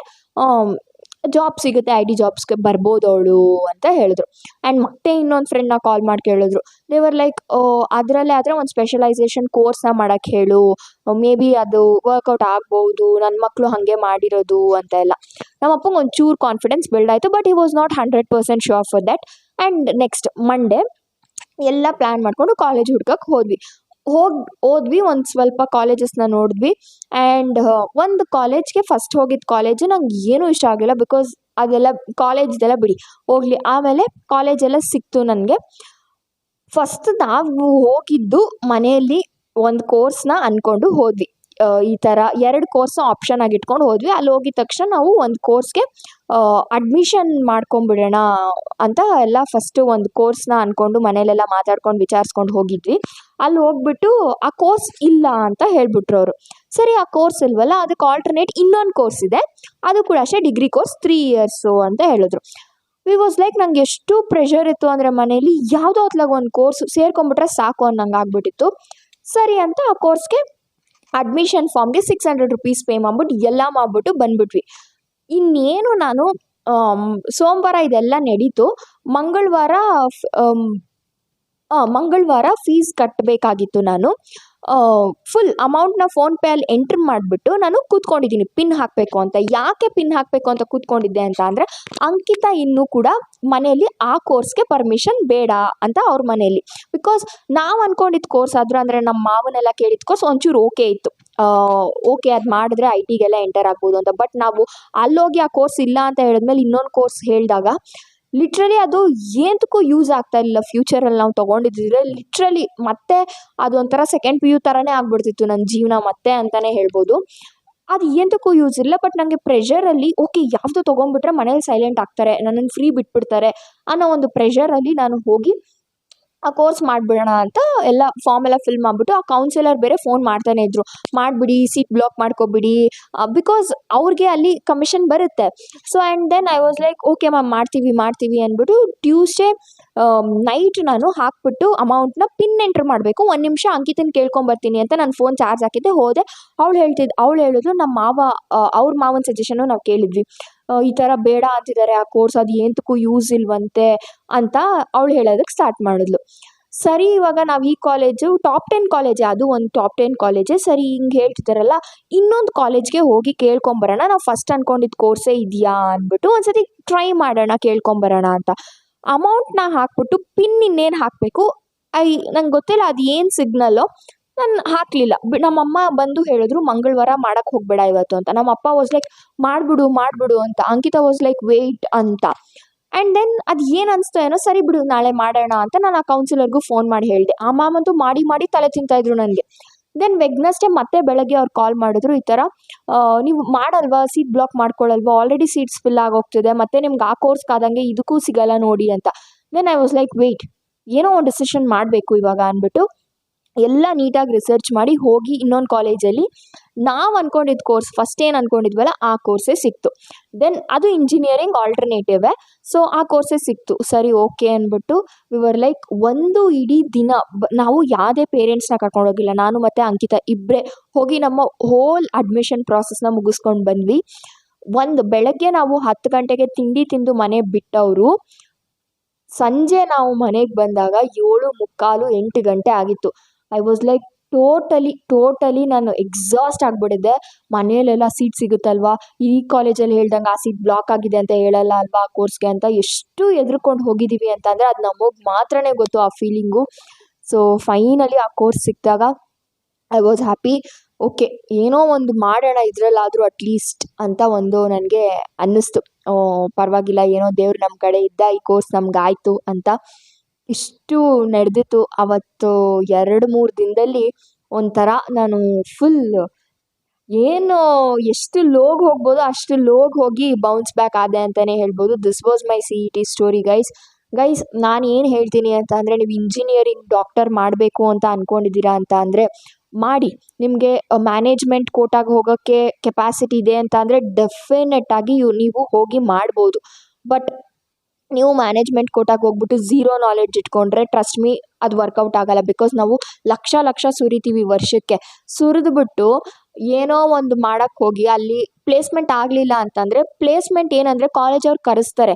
ಜಾಬ್ ಸಿಗುತ್ತೆ, IT ಜಾಬ್ಸ್ಗೆ ಬರ್ಬೋದು ಅವಳು ಅಂತ ಹೇಳಿದ್ರು. ಆ್ಯಂಡ್ ಮತ್ತೆ ಇನ್ನೊಂದು ಫ್ರೆಂಡ್ನ ಕಾಲ್ ಮಾಡಿ ಕೇಳಿದ್ರು. ದೇವರ್ ಲೈಕ್ ಅದರಲ್ಲೇ ಆದರೆ ಒಂದು ಸ್ಪೆಷಲೈಸೇಷನ್ ಕೋರ್ಸ್ನ ಮಾಡೋಕ್ಕೆ ಹೇಳು, ಮೇ ಬಿ ಅದು ವರ್ಕೌಟ್ ಆಗ್ಬೋದು, ನನ್ನ ಮಕ್ಕಳು ಹಾಗೆ ಮಾಡಿರೋದು ಅಂತ ಎಲ್ಲ. ನಮ್ಮಪ್ಪಂಗೆ ಒಂಚೂರು ಕಾನ್ಫಿಡೆನ್ಸ್ ಬಿಲ್ಡ್ ಆಯಿತು. But he was not 100% sure for that. And next Monday ಎಲ್ಲ ಪ್ಲ್ಯಾನ್ ಮಾಡಿಕೊಂಡು ಕಾಲೇಜ್ ಹುಡ್ಕಕ್ಕೆ ಹೋದ್ವಿ. ಒಂದು ಸ್ವಲ್ಪ ಕಾಲೇಜಸ್ನ ನೋಡಿದ್ವಿ. ಆ್ಯಂಡ್ ಒಂದು ಕಾಲೇಜ್ಗೆ ಫಸ್ಟ್ ಹೋಗಿದ್ದ ಕಾಲೇಜು ನಂಗೆ ಏನೂ ಇಷ್ಟ ಆಗಲಿಲ್ಲ. ಬಿಕಾಸ್ ಅದೆಲ್ಲ ಕಾಲೇಜ್ದೆಲ್ಲ ಬಿಡಿ ಹೋಗಲಿ, ಆಮೇಲೆ ಕಾಲೇಜೆಲ್ಲ ಸಿಕ್ತು ನನಗೆ. ಫಸ್ಟ್ ನಾವು ಹೋಗಿದ್ದು ಮನೆಯಲ್ಲಿ ಒಂದು ಕೋರ್ಸ್ನ ಅಂದ್ಕೊಂಡು ಹೋದ್ವಿ. ಈ ಥರ 2 ಕೋರ್ಸ್ನ ಆಪ್ಷನ್ ಆಗಿ ಇಟ್ಕೊಂಡು ಹೋದ್ವಿ. ಅಲ್ಲಿ ಹೋಗಿದ ತಕ್ಷಣ ನಾವು ಒಂದು ಕೋರ್ಸ್ಗೆ ಅಡ್ಮಿಷನ್ ಮಾಡ್ಕೊಂಬಿಡೋಣ ಅಂತ ಎಲ್ಲ ಫಸ್ಟು ಒಂದು ಕೋರ್ಸ್ನ ಅಂದ್ಕೊಂಡು ಮನೇಲೆಲ್ಲ ಮಾತಾಡ್ಕೊಂಡು ವಿಚಾರಿಸ್ಕೊಂಡು ಹೋಗಿದ್ವಿ. ಅಲ್ಲಿ ಹೋಗ್ಬಿಟ್ಟು ಆ ಕೋರ್ಸ್ ಇಲ್ಲ ಅಂತ ಹೇಳಿಬಿಟ್ರು ಅವರು. ಸರಿ, ಆ ಕೋರ್ಸ್ ಇಲ್ವಲ್ಲ, ಅದಕ್ಕೆ ಆಲ್ಟರ್ನೇಟ್ ಇನ್ನೊಂದು ಕೋರ್ಸ್ ಇದೆ, ಅದು ಕೂಡ ಅಷ್ಟೇ ಡಿಗ್ರಿ ಕೋರ್ಸ್ 3 ಇಯರ್ಸು ಅಂತ ಹೇಳಿದ್ರು. ವಿ ವಾಸ್ ಲೈಕ್ ನಂಗೆ ಎಷ್ಟು ಪ್ರೆಷರ್ ಇತ್ತು ಅಂದರೆ ಮನೇಲಿ ಯಾವುದೋ ಹೊತ್ಲಾಗ ಒಂದು ಕೋರ್ಸ್ ಸೇರ್ಕೊಂಡ್ಬಿಟ್ರೆ ಸಾಕು ಅನ್ನಂಗೆ ಆಗ್ಬಿಟ್ಟಿತ್ತು. ಸರಿ ಅಂತ ಆ ಕೋರ್ಸ್ಗೆ ಅಡ್ಮಿಷನ್ ಫಾರ್ಮ್ಗೆ 600 ರೂಪೀಸ್ ಪೇ ಮಾಡ್ಬಿಟ್ಟು ಎಲ್ಲ ಮಾಡ್ಬಿಟ್ಟು ಬಂದ್ಬಿಟ್ವಿ. ಇನ್ನೇನು ನಾನು ಸೋಮವಾರ ಇದೆಲ್ಲ ನಡೀತು. ಮಂಗಳವಾರ ಫೀಸ್ ಕಟ್ಟಬೇಕಾಗಿತ್ತು. ನಾನು ಫುಲ್ ಅಮೌಂಟ್ನ ಫೋನ್ಪೇಯಲ್ಲಿ ಎಂಟ್ರ್ ಮಾಡಿಬಿಟ್ಟು ನಾನು ಕೂತ್ಕೊಂಡಿದ್ದೀನಿ ಪಿನ್ ಹಾಕಬೇಕು ಅಂತ. ಯಾಕೆ ಪಿನ್ ಹಾಕಬೇಕು ಅಂತ ಕೂತ್ಕೊಂಡಿದ್ದೆ ಅಂತ ಅಂದರೆ, ಅಂಕಿತಾ ಇನ್ನೂ ಕೂಡ ಮನೆಯಲ್ಲಿ ಆ ಕೋರ್ಸ್ಗೆ ಪರ್ಮಿಷನ್ ಬೇಡ ಅಂತ ಅವ್ರ ಮನೆಯಲ್ಲಿ. ಬಿಕಾಸ್ ನಾವು ಅಂದ್ಕೊಂಡಿದ್ದ ಕೋರ್ಸ್ ಆದರೂ, ಅಂದರೆ ನಮ್ಮ ಮಾವನೆಲ್ಲ ಕೇಳಿದ ಕೋರ್ಸ್ ಒಂಚೂರು ಓಕೆ ಇತ್ತು. ಓಕೆ ಅದು ಮಾಡಿದ್ರೆ ಐ ಟಿಗೆಲ್ಲ ಎಂಟರ್ ಆಗ್ಬೋದು ಅಂತ. ಬಟ್ ನಾವು ಅಲ್ಲೋಗಿ ಆ ಕೋರ್ಸ್ ಇಲ್ಲ ಅಂತ ಹೇಳಿದ್ಮೇಲೆ ಇನ್ನೊಂದು ಕೋರ್ಸ್ ಹೇಳಿದಾಗ ಲಿಟ್ರಲಿ ಅದು ಏನಕ್ಕೂ ಯೂಸ್ ಆಗ್ತಾ ಇಲ್ಲ. ಫ್ಯೂಚರಲ್ಲಿ ನಾವು ತೊಗೊಂಡಿದ್ದಿದ್ರೆ ಲಿಟ್ರಲಿ ಮತ್ತೆ ಅದೊಂಥರ ಸೆಕೆಂಡ್ PU ಥರನೇ ಆಗ್ಬಿಡ್ತಿತ್ತು ನನ್ನ ಜೀವನ ಮತ್ತೆ ಅಂತಲೇ ಹೇಳ್ಬೋದು. ಅದು ಏನಕ್ಕೂ ಯೂಸ್ ಇಲ್ಲ. ಬಟ್ ನನಗೆ ಪ್ರೆಷರಲ್ಲಿ ಓಕೆ ಯಾವುದು ತೊಗೊಂಡ್ಬಿಟ್ರೆ ಮನೇಲಿ ಸೈಲೆಂಟ್ ಆಗ್ತಾರೆ, ನನ್ನನ್ನು ಫ್ರೀ ಬಿಟ್ಬಿಡ್ತಾರೆ ಅನ್ನೋ ಒಂದು ಪ್ರೆಷರಲ್ಲಿ ನಾನು ಹೋಗಿ ಆ ಕೋರ್ಸ್ ಮಾಡಿಬಿಡೋಣ ಅಂತ ಎಲ್ಲ ಫಾರ್ಮ್ ಎಲ್ಲ ಫಿಲ್ ಮಾಡಿಬಿಟ್ಟು, ಆ ಕೌನ್ಸಿಲರ್ ಬೇರೆ ಫೋನ್ ಮಾಡ್ತಾನೆ ಇದ್ರು, ಮಾಡಿಬಿಡಿ, ಸೀಟ್ ಬ್ಲಾಕ್ ಮಾಡ್ಕೊಬಿಡಿ, ಬಿಕಾಸ್ ಅವ್ರಿಗೆ ಅಲ್ಲಿ ಕಮಿಷನ್ ಬರುತ್ತೆ. So and then I was like okay ma'am ಮಾಡ್ತೀವಿ ಅಂದ್ಬಿಟ್ಟು ಟ್ಯೂಸ್ಡೇ ನೈಟ್ ನಾನು ಹಾಕ್ಬಿಟ್ಟು ಅಮೌಂಟ್ನ ಪಿನ್ ಎಂಟ್ರ್ ಮಾಡಬೇಕು. 1 ನಿಮಿಷ ಅಂಕಿತನ ಕೇಳ್ಕೊಂಬರ್ತೀನಿ ಅಂತ ನಾನು ಫೋನ್ ಚಾರ್ಜ್ ಹಾಕಿದ್ದೆ, ಹೋದೆ. ಅವಳು ಹೇಳಿದ್ರು ನಮ್ಮ ಮಾವ, ಅವ್ರ ಮಾವನ ಸಜೆಷನ್ನು ನಾವು ಕೇಳಿದ್ವಿ. ಈ ಥರ ಬೇಡ ಅಂತಿದ್ದಾರೆ ಆ ಕೋರ್ಸ್, ಅದು ಏನಕ್ಕೂ ಯೂಸ್ ಇಲ್ವಂತೆ ಅಂತ ಅವಳು ಹೇಳೋದಕ್ಕೆ ಸ್ಟಾರ್ಟ್ ಮಾಡಿದ್ಲು. ಸರಿ, ಇವಾಗ ನಾವು ಈ ಕಾಲೇಜು ಟಾಪ್ 10 ಕಾಲೇಜೇ, ಅದು ಒಂದು ಟಾಪ್ 10 ಕಾಲೇಜೇ. ಸರಿ ಹಿಂಗೆ ಹೇಳ್ತಿದ್ದಾರಲ್ಲ, ಇನ್ನೊಂದು ಕಾಲೇಜ್ಗೆ ಹೋಗಿ ಕೇಳ್ಕೊಂಬರೋಣ, ನಾವು ಫಸ್ಟ್ ಅಂದ್ಕೊಂಡಿದ್ದು ಕೋರ್ಸೇ ಇದೆಯಾ ಅಂದ್ಬಿಟ್ಟು ಒಂದ್ಸತಿ ಟ್ರೈ ಮಾಡೋಣ, ಕೇಳ್ಕೊಂಬರೋಣ ಅಂತ. ಅಮೌಂಟ್ನ ಹಾಕ್ಬಿಟ್ಟು ಪಿನ್ ಇನ್ನೇನು ಹಾಕಬೇಕು, ನಂಗೆ ಗೊತ್ತಿಲ್ಲ ಅದು ಏನು ಸಿಗ್ನಲ್ಲೋ, ನಾನು ಹಾಕಲಿಲ್ಲ. ನಮ್ಮಮ್ಮ ಬಂದು ಹೇಳಿದ್ರು ಮಂಗಳವಾರ ಮಾಡೋಕ್ಕೆ ಹೋಗಬೇಡ ಇವತ್ತು ಅಂತ. ನಮ್ಮಪ್ಪ ವಾಸ್ ಲೈಕ್ ಮಾಡಿಬಿಡು ಅಂತ. ಅಂಕಿತಾ ವಾಸ್ ಲೈಕ್ ವೆಯ್ಟ್ ಅಂತ. ಆ್ಯಂಡ್ ದೆನ್ ಅದು ಏನು ಅನಿಸ್ತೋ ಏನೋ, ಸರಿ ಬಿಡು ನಾಳೆ ಮಾಡೋಣ ಅಂತ ನಾನು ಆ ಕೌನ್ಸಿಲರ್ಗೂ ಫೋನ್ ಮಾಡಿ ಹೇಳಿದೆ. ಆ ಮಾಮಂತೂ ಮಾಡಿ ತಲೆ ತಿಂತಾಯಿದ್ರು ನನಗೆ. ದೆನ್ ವೆಗ್ನಸ್ಡೇ ಮತ್ತೆ ಬೆಳಗ್ಗೆ ಅವ್ರು ಕಾಲ್ ಮಾಡಿದ್ರು, ಈ ಥರ ನೀವು ಮಾಡಲ್ವಾ, ಸೀಟ್ ಬ್ಲಾಕ್ ಮಾಡ್ಕೊಳ್ಳಲ್ವಾ, ಆಲ್ರೆಡಿ ಸೀಟ್ಸ್ ಫಿಲ್ ಆಗೋಗ್ತಿದೆ, ಮತ್ತು ನಿಮ್ಗೆ ಆ ಕೋರ್ಸ್ಗಾದಂಗೆ ಇದಕ್ಕೂ ಸಿಗಲ್ಲ ನೋಡಿ ಅಂತ. Then I was like wait, ಏನೋ ಒಂದು ಡಿಸಿಷನ್ ಮಾಡಬೇಕು ಇವಾಗ ಅಂದ್ಬಿಟ್ಟು ಎಲ್ಲ ನೀಟಾಗಿ ರಿಸರ್ಚ್ ಮಾಡಿ ಹೋಗಿ ಇನ್ನೊಂದು ಕಾಲೇಜಲ್ಲಿ ನಾವು ಅಂದ್ಕೊಂಡಿದ್ದ ಕೋರ್ಸ್, ಫಸ್ಟ್ ಏನು ಅಂದ್ಕೊಂಡಿದ್ವಲ್ಲ ಆ ಕೋರ್ಸೇ ಸಿಕ್ತು. ದೆನ್ ಅದು ಇಂಜಿನಿಯರಿಂಗ್ ಆಲ್ಟರ್ನೇಟಿವೇ, ಸೊ ಆ ಕೋರ್ಸೇ ಸಿಕ್ತು. ಸರಿ ಓಕೆ ಅಂದ್ಬಿಟ್ಟು ವಿವರ್ ಲೈಕ್ ಒಂದು ಇಡೀ ದಿನ ನಾವು ಯಾವುದೇ ಪೇರೆಂಟ್ಸ್ನ ಕರ್ಕೊಂಡೋಗಿಲ್ಲ, ನಾನು ಮತ್ತು ಅಂಕಿತಾ ಇಬ್ಬರೇ ಹೋಗಿ ನಮ್ಮ ಹೋಲ್ ಅಡ್ಮಿಷನ್ ಪ್ರಾಸೆಸ್ನ ಮುಗಿಸ್ಕೊಂಡು ಬಂದ್ವಿ. ಬೆಳಗ್ಗೆ ನಾವು 10 ಗಂಟೆಗೆ ತಿಂಡಿ ತಿಂದು ಮನೆ ಬಿಟ್ಟವರು, ಸಂಜೆ ನಾವು ಮನೆಗೆ ಬಂದಾಗ 7:45 8 ಗಂಟೆ ಆಗಿತ್ತು. ಐ ವಾಸ್ ಲೈಕ್ ಟೋಟಲಿ ನಾನು ಎಕ್ಸಾಸ್ಟ್ ಆಗಿಬಿಟ್ಟಿದ್ದೆ. ಮನೇಲೆಲ್ಲ ಸೀಟ್ ಸಿಗುತ್ತಲ್ವಾ, ಈ ಕಾಲೇಜಲ್ಲಿ ಹೇಳ್ದಂಗೆ ಆ ಸೀಟ್ ಬ್ಲಾಕ್ ಆಗಿದೆ ಅಂತ ಹೇಳಲ್ಲ ಅಲ್ವಾ ಆ ಕೋರ್ಸ್ಗೆ ಅಂತ ಎಷ್ಟು ಎದ್ರುಕೊಂಡು ಹೋಗಿದ್ದೀವಿ ಅಂತ ಅಂದರೆ ಅದು ನಮಗೆ ಮಾತ್ರನೇ ಗೊತ್ತು ಆ ಫೀಲಿಂಗು. ಸೊ ಫೈನಲಿ ಆ ಕೋರ್ಸ್ ಸಿಕ್ಕಿದಾಗ ಐ ವಾಸ್ ಹ್ಯಾಪಿ. ಓಕೆ ಏನೋ ಒಂದು ಮಾಡೋಣ ಇದರಲ್ಲಾದರೂ ಅಟ್ಲೀಸ್ಟ್ ಅಂತ ಒಂದು ನನಗೆ ಅನ್ನಿಸ್ತು. ಪರವಾಗಿಲ್ಲ, ಏನೋ ದೇವ್ರು ನಮ್ಮ ಕಡೆ ಇದ್ದ, ಈ ಕೋರ್ಸ್ ನಮ್ಗಾಯಿತು ಅಂತ. ಇಷ್ಟು ನಡೆದಿತ್ತು ಅವತ್ತು. 2-3 ದಿನದಲ್ಲಿ ಒಂಥರ ನಾನು ಫುಲ್ ಏನು ಎಷ್ಟು ಲೋಗ್ ಹೋಗ್ಬೋದು ಅಷ್ಟು ಲೋಗ್ ಹೋಗಿ ಬೌನ್ಸ್ ಬ್ಯಾಕ್ ಆದೆ ಅಂತಲೇ ಹೇಳ್ಬೋದು. This was my CET story guys. ನಾನು ಏನು ಹೇಳ್ತೀನಿ ಅಂತ ಅಂದರೆ, ನೀವು ಇಂಜಿನಿಯರಿಂಗ್ ಡಾಕ್ಟರ್ ಮಾಡಬೇಕು ಅಂತ ಅಂದ್ಕೊಂಡಿದ್ದೀರಾ ಅಂತ ಅಂದರೆ ಮಾಡಿ. ನಿಮಗೆ ಮ್ಯಾನೇಜ್ಮೆಂಟ್ ಕೋಟಾಗೆ ಹೋಗೋಕ್ಕೆ ಕೆಪಾಸಿಟಿ ಇದೆ ಅಂತ ಅಂದರೆ ಡೆಫಿನೆಟ್ಟಾಗಿ ನೀವು ಹೋಗಿ ಮಾಡ್ಬೋದು. ಬಟ್ ನೀವು ಮ್ಯಾನೇಜ್ಮೆಂಟ್ ಕೋಟಾಗೆ ಹೋಗ್ಬಿಟ್ಟು ಝೀರೋ ನಾಲೆಡ್ಜ್ ಇಟ್ಕೊಂಡ್ರೆ ಟ್ರಸ್ಟ್ ಮೀ ಅದು ವರ್ಕೌಟ್ ಆಗಲ್ಲ. ಬಿಕಾಸ್ ನಾವು ಲಕ್ಷ ಸುರಿತೀವಿ ವರ್ಷಕ್ಕೆ. ಸುರಿದ್ಬಿಟ್ಟು ಏನೋ ಒಂದು ಮಾಡೋಕ್ಕೆ ಹೋಗಿ ಅಲ್ಲಿ ಪ್ಲೇಸ್ಮೆಂಟ್ ಆಗಲಿಲ್ಲ ಅಂತಂದರೆ, ಪ್ಲೇಸ್ಮೆಂಟ್ ಏನಂದರೆ ಕಾಲೇಜವ್ರು ಕರೆಸ್ತಾರೆ,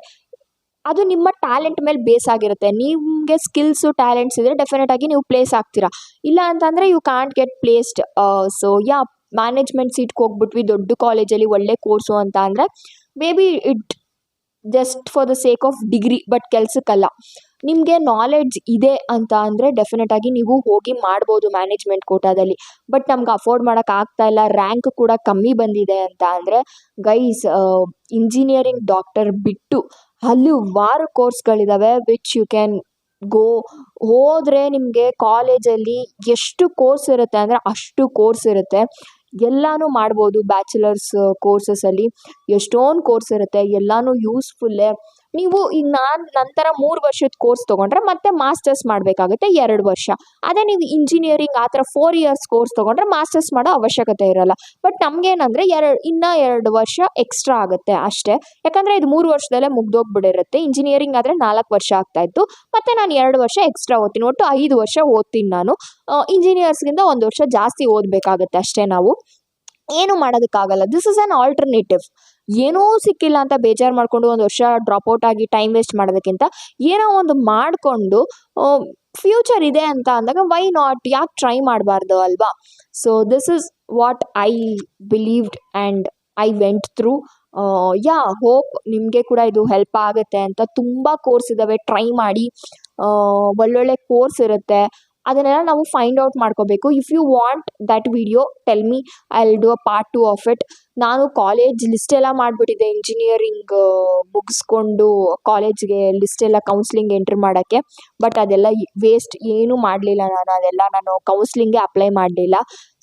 ಅದು ನಿಮ್ಮ ಟ್ಯಾಲೆಂಟ್ ಮೇಲೆ ಬೇಸ್ ಆಗಿರುತ್ತೆ. ನಿಮಗೆ ಸ್ಕಿಲ್ಸು ಟ್ಯಾಲೆಂಟ್ಸ್ ಇದ್ದರೆ ಡೆಫಿನೆಟಾಗಿ ನೀವು ಪ್ಲೇಸ್ ಆಗ್ತೀರಾ. ಇಲ್ಲ ಅಂತಂದರೆ you can't get placed. So management ಸೀಟ್ಗೆ ಹೋಗ್ಬಿಟ್ವಿ ದೊಡ್ಡ ಕಾಲೇಜಲ್ಲಿ ಒಳ್ಳೆ ಕೋರ್ಸು ಅಂತ ಅಂದರೆ maybe it just for the sake of degree, but ಕೆಲಸಕ್ಕಲ್ಲ. ನಿಮಗೆ ನಾಲೆಡ್ಜ್ ಇದೆ ಅಂತ ಅಂದರೆ ಡೆಫಿನೆಟಾಗಿ ನೀವು ಹೋಗಿ ಮಾಡ್ಬೋದು ಮ್ಯಾನೇಜ್ಮೆಂಟ್ ಕೋಟಾದಲ್ಲಿ. ಬಟ್ ನಮ್ಗೆ ಅಫೋರ್ಡ್ ಮಾಡೋಕ್ಕೆ ಆಗ್ತಾಯಿಲ್ಲ, ರ್ಯಾಂಕ್ ಕೂಡ ಕಮ್ಮಿ ಬಂದಿದೆ ಅಂತ ಅಂದರೆ ಗೈಸ್, ಇಂಜಿನಿಯರಿಂಗ್ ಡಾಕ್ಟರ್ ಬಿಟ್ಟು ಹಲವಾರು ಕೋರ್ಸ್ಗಳಿದ್ದಾವೆ ವಿಚ್ ಯು ಕ್ಯಾನ್ ಗೋ. ಹೋದರೆ ನಿಮಗೆ ಕಾಲೇಜಲ್ಲಿ ಎಷ್ಟು ಕೋರ್ಸ್ ಇರುತ್ತೆ ಅಂದರೆ ಅಷ್ಟು ಕೋರ್ಸ್ ಇರುತ್ತೆ, ಎಲ್ಲನೂ ಮಾಡ್ಬೋದು. ಬ್ಯಾಚುಲರ್ಸ್ ಕೋರ್ಸಸಲ್ಲಿ ಎಷ್ಟೊಂದು ಕೋರ್ಸ್ ಇರುತ್ತೆ, ಎಲ್ಲನೂ ಯೂಸ್ಫುಲ್ಲೇ. ನೀವು ಈಗ ನಾನು ನಂತರ 3 ವರ್ಷದ ಕೋರ್ಸ್ ತೊಗೊಂಡ್ರೆ ಮತ್ತೆ ಮಾಸ್ಟರ್ಸ್ ಮಾಡಬೇಕಾಗುತ್ತೆ 2 ವರ್ಷ. ಅದೇ ನೀವು ಇಂಜಿನಿಯರಿಂಗ್ ಆ ಥರ 4 ಇಯರ್ಸ್ ಕೋರ್ಸ್ ತೊಗೊಂಡ್ರೆ ಮಾಸ್ಟರ್ಸ್ ಮಾಡೋ ಅವಶ್ಯಕತೆ ಇರಲ್ಲ. ಬಟ್ ನಮಗೇನಂದರೆ ಇನ್ನೂ 2 ವರ್ಷ ಎಕ್ಸ್ಟ್ರಾ ಆಗುತ್ತೆ ಅಷ್ಟೇ. ಯಾಕಂದರೆ ಇದು 3 ವರ್ಷದಲ್ಲೇ ಮುಗ್ದೋಗ್ಬಿಟ್ಟಿರುತ್ತೆ. ಇಂಜಿನಿಯರಿಂಗ್ ಆದರೆ 4 ವರ್ಷ ಆಗ್ತಾಯಿತ್ತು. ಮತ್ತು ನಾನು 2 ವರ್ಷ ಎಕ್ಸ್ಟ್ರಾ ಓದ್ತೀನಿ. ಒಟ್ಟು 5 ವರ್ಷ ಓದ್ತೀನಿ ನಾನು. ಇಂಜಿನಿಯರ್ಸ್ಗಿಂತ 1 ವರ್ಷ ಜಾಸ್ತಿ ಓದಬೇಕಾಗುತ್ತೆ ಅಷ್ಟೇ ನಾವು. ಏನು ಮಾಡೋದಕ್ಕಾಗಲ್ಲ. This is an alternative. ಏನೂ ಸಿಕ್ಕಿಲ್ಲ ಅಂತ ಬೇಜಾರು ಮಾಡಿಕೊಂಡು 1 ವರ್ಷ ಡ್ರಾಪ್ಔಟ್ ಆಗಿ ಟೈಮ್ ವೇಸ್ಟ್ ಮಾಡೋದಕ್ಕಿಂತ ಏನೋ ಒಂದು ಮಾಡಿಕೊಂಡು ಫ್ಯೂಚರ್ ಇದೆ ಅಂತ ಅಂದಾಗ ವೈ ನಾಟ್, ಯಾಕೆ ಟ್ರೈ ಮಾಡಬಾರ್ದು ಅಲ್ವಾ? So this is what I believed and I went through. Hope ನಿಮಗೆ ಕೂಡ ಇದು ಹೆಲ್ಪ್ ಆಗುತ್ತೆ ಅಂತ. ತುಂಬ ಕೋರ್ಸ್ ಇದ್ದಾವೆ, ಟ್ರೈ ಮಾಡಿ. ಒಳ್ಳೊಳ್ಳೆ ಕೋರ್ಸ್ ಇರುತ್ತೆ, ಅದನ್ನೆಲ್ಲ ನಾವು ಫೈಂಡ್ ಔಟ್ ಮಾಡ್ಕೋಬೇಕು. If you want that video tell me, I will do a part 2 of it. ನಾನು ಕಾಲೇಜ್ ಲಿಸ್ಟ್ ಎಲ್ಲ ಮಾಡಿಬಿಟ್ಟಿದ್ದೆ ಇಂಜಿನಿಯರಿಂಗ್ ಮುಗಿಸ್ಕೊಂಡು ಕಾಲೇಜ್ಗೆ ಲಿಸ್ಟ್ ಎಲ್ಲ ಕೌನ್ಸ್ಲಿಂಗ್ ಎಂಟ್ರಿ ಮಾಡೋಕ್ಕೆ. ಬಟ್ ಅದೆಲ್ಲ ವೇಸ್ಟ್, ಏನೂ ಮಾಡಲಿಲ್ಲ ನಾನು. ಅದೆಲ್ಲ ನಾನು ಕೌನ್ಸ್ಲಿಂಗ್ಗೆ ಅಪ್ಲೈ ಮಾಡಲಿಲ್ಲ.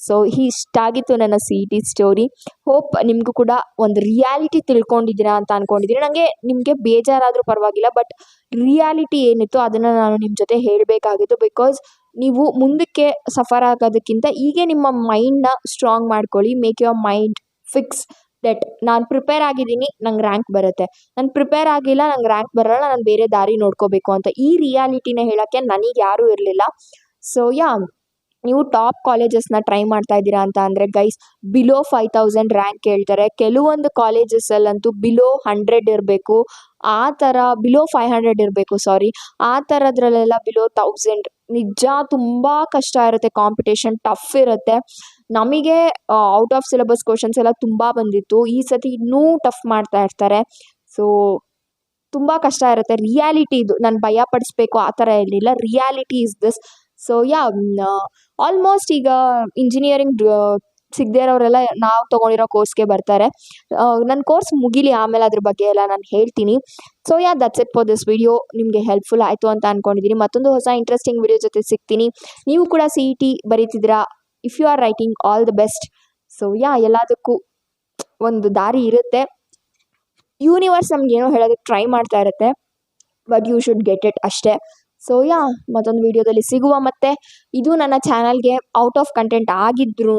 ಸೊ ಇಷ್ಟಾಗಿತ್ತು ನನ್ನ CET ಸ್ಟೋರಿ. ಹೋಪ್ ನಿಮಗೂ ಕೂಡ ಒಂದು ರಿಯಾಲಿಟಿ ತಿಳ್ಕೊಂಡಿದ್ದೀರಾ ಅಂತ ಅಂದ್ಕೊಂಡಿದ್ದೀನಿ. ನನಗೆ ನಿಮಗೆ ಬೇಜಾರಾದರೂ ಪರವಾಗಿಲ್ಲ, ಬಟ್ ರಿಯಾಲಿಟಿ ಏನಿತ್ತು ಅದನ್ನು ನಾನು ನಿಮ್ಮ ಜೊತೆ ಹೇಳಬೇಕಾಗಿತ್ತು. ಬಿಕಾಸ್ ನೀವು ಮುಂದಕ್ಕೆ ಸಫರ್ ಆಗೋದಕ್ಕಿಂತ ಹೀಗೆ ನಿಮ್ಮ ಮೈಂಡ್ನ ಸ್ಟ್ರಾಂಗ್ ಮಾಡ್ಕೊಳ್ಳಿ. Make your mind fix that ನಾನು ಪ್ರಿಪೇರ್ ಆಗಿದ್ದೀನಿ, ನಂಗೆ ರ್ಯಾಂಕ್ ಬರುತ್ತೆ. ನಾನು ಪ್ರಿಪೇರ್ ಆಗಿಲ್ಲ, ನಂಗೆ ರ್ಯಾಂಕ್ ಬರೋಲ್ಲ, ನಾನು ಬೇರೆ ದಾರಿ ನೋಡ್ಕೋಬೇಕು ಅಂತ. ಈ ರಿಯಾಲಿಟಿನ ಹೇಳೋಕ್ಕೆ ನನಗೆ ಯಾರೂ ಇರಲಿಲ್ಲ. ಸೊ ನೀವು ಟಾಪ್ ಕಾಲೇಜಸ್ನ ಟ್ರೈ ಮಾಡ್ತಾ ಇದ್ದೀರಾ ಅಂತ ಅಂದರೆ ಗೈಸ್, ಬಿಲೋ 5000 ರ್ಯಾಂಕ್ ಕೇಳ್ತಾರೆ. ಕೆಲವೊಂದು ಕಾಲೇಜಸಲ್ಲಂತೂ ಬಿಲೋ 100 ಇರಬೇಕು, ಆ ಥರ ಬಿಲೋ 500 ಇರಬೇಕು, ಸಾರಿ, ಆ ಥರದ್ರಲ್ಲೆಲ್ಲ ಬಿಲೋ 1000. ನಿಜ ತುಂಬ ಕಷ್ಟ ಇರುತ್ತೆ, ಕಾಂಪಿಟೇಷನ್ ಟಫ್ ಇರುತ್ತೆ. ನಮಗೆ ಔಟ್ ಆಫ್ ಸಿಲೆಬಸ್ ಕ್ವಶನ್ಸ್ ಎಲ್ಲ ತುಂಬ ಬಂದಿತ್ತು. ಈ ಸತಿ ಇನ್ನೂ ಟಫ್ ಮಾಡ್ತಾ ಇರ್ತಾರೆ. ಸೊ ತುಂಬ ಕಷ್ಟ ಇರುತ್ತೆ. ರಿಯಾಲಿಟಿ ಇದು, ನಾನು ಭಯ ಪಡಿಸ್ಬೇಕು ಆ ಥರ ಇರಲಿಲ್ಲ. Reality is this. So almost ಈಗ ಇಂಜಿನಿಯರಿಂಗ್ ಸಿಗದೇ ಇರೋರೆಲ್ಲ ನಾವು ತೊಗೊಂಡಿರೋ ಕೋರ್ಸ್ಗೆ ಬರ್ತಾರೆ. ನನ್ನ ಕೋರ್ಸ್ ಮುಗಿಲಿ, ಆಮೇಲೆ ಅದ್ರ ಬಗ್ಗೆ ಎಲ್ಲ ನಾನು ಹೇಳ್ತೀನಿ. So that's it for this video. ನಿಮಗೆ ಹೆಲ್ಪ್ಫುಲ್ ಆಯಿತು ಅಂತ ಅಂದ್ಕೊಂಡಿದ್ದೀನಿ. ಮತ್ತೊಂದು ಹೊಸ ಇಂಟ್ರೆಸ್ಟಿಂಗ್ ವಿಡಿಯೋ ಜೊತೆ ಸಿಗ್ತೀನಿ. ನೀವು ಕೂಡ CET ಬರೀತಿದ್ದೀರಾ, if you are writing, all the best. So ಎಲ್ಲದಕ್ಕೂ ಒಂದು ದಾರಿ ಇರುತ್ತೆ. ಯೂನಿವರ್ಸ್ ನಮ್ಗೇನೋ ಹೇಳೋದಕ್ಕೆ ಟ್ರೈ ಮಾಡ್ತಾ ಇರುತ್ತೆ, but you should get it ಅಷ್ಟೇ. ಸೊ ಮತ್ತೊಂದು ವಿಡಿಯೋದಲ್ಲಿ ಸಿಗುವ. ಮತ್ತು ಇದು ನನ್ನ ಚಾನಲ್ಗೆ ಔಟ್ ಆಫ್ ಕಂಟೆಂಟ್ ಆಗಿದ್ರೂ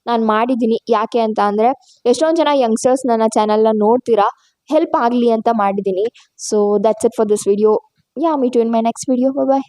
ನಾನು ಮಾಡಿದ್ದೀನಿ. ಯಾಕೆ ಅಂತ ಅಂದರೆ ಎಷ್ಟೊಂದು ಜನ ಯಂಗ್ಸ್ಟರ್ಸ್ ನನ್ನ ಚಾನಲ್ನ ನೋಡ್ತೀರಾ, ಹೆಲ್ಪ್ ಆಗಲಿ ಅಂತ ಮಾಡಿದ್ದೀನಿ. So that's it for this video. Meet you in my next video. Bye.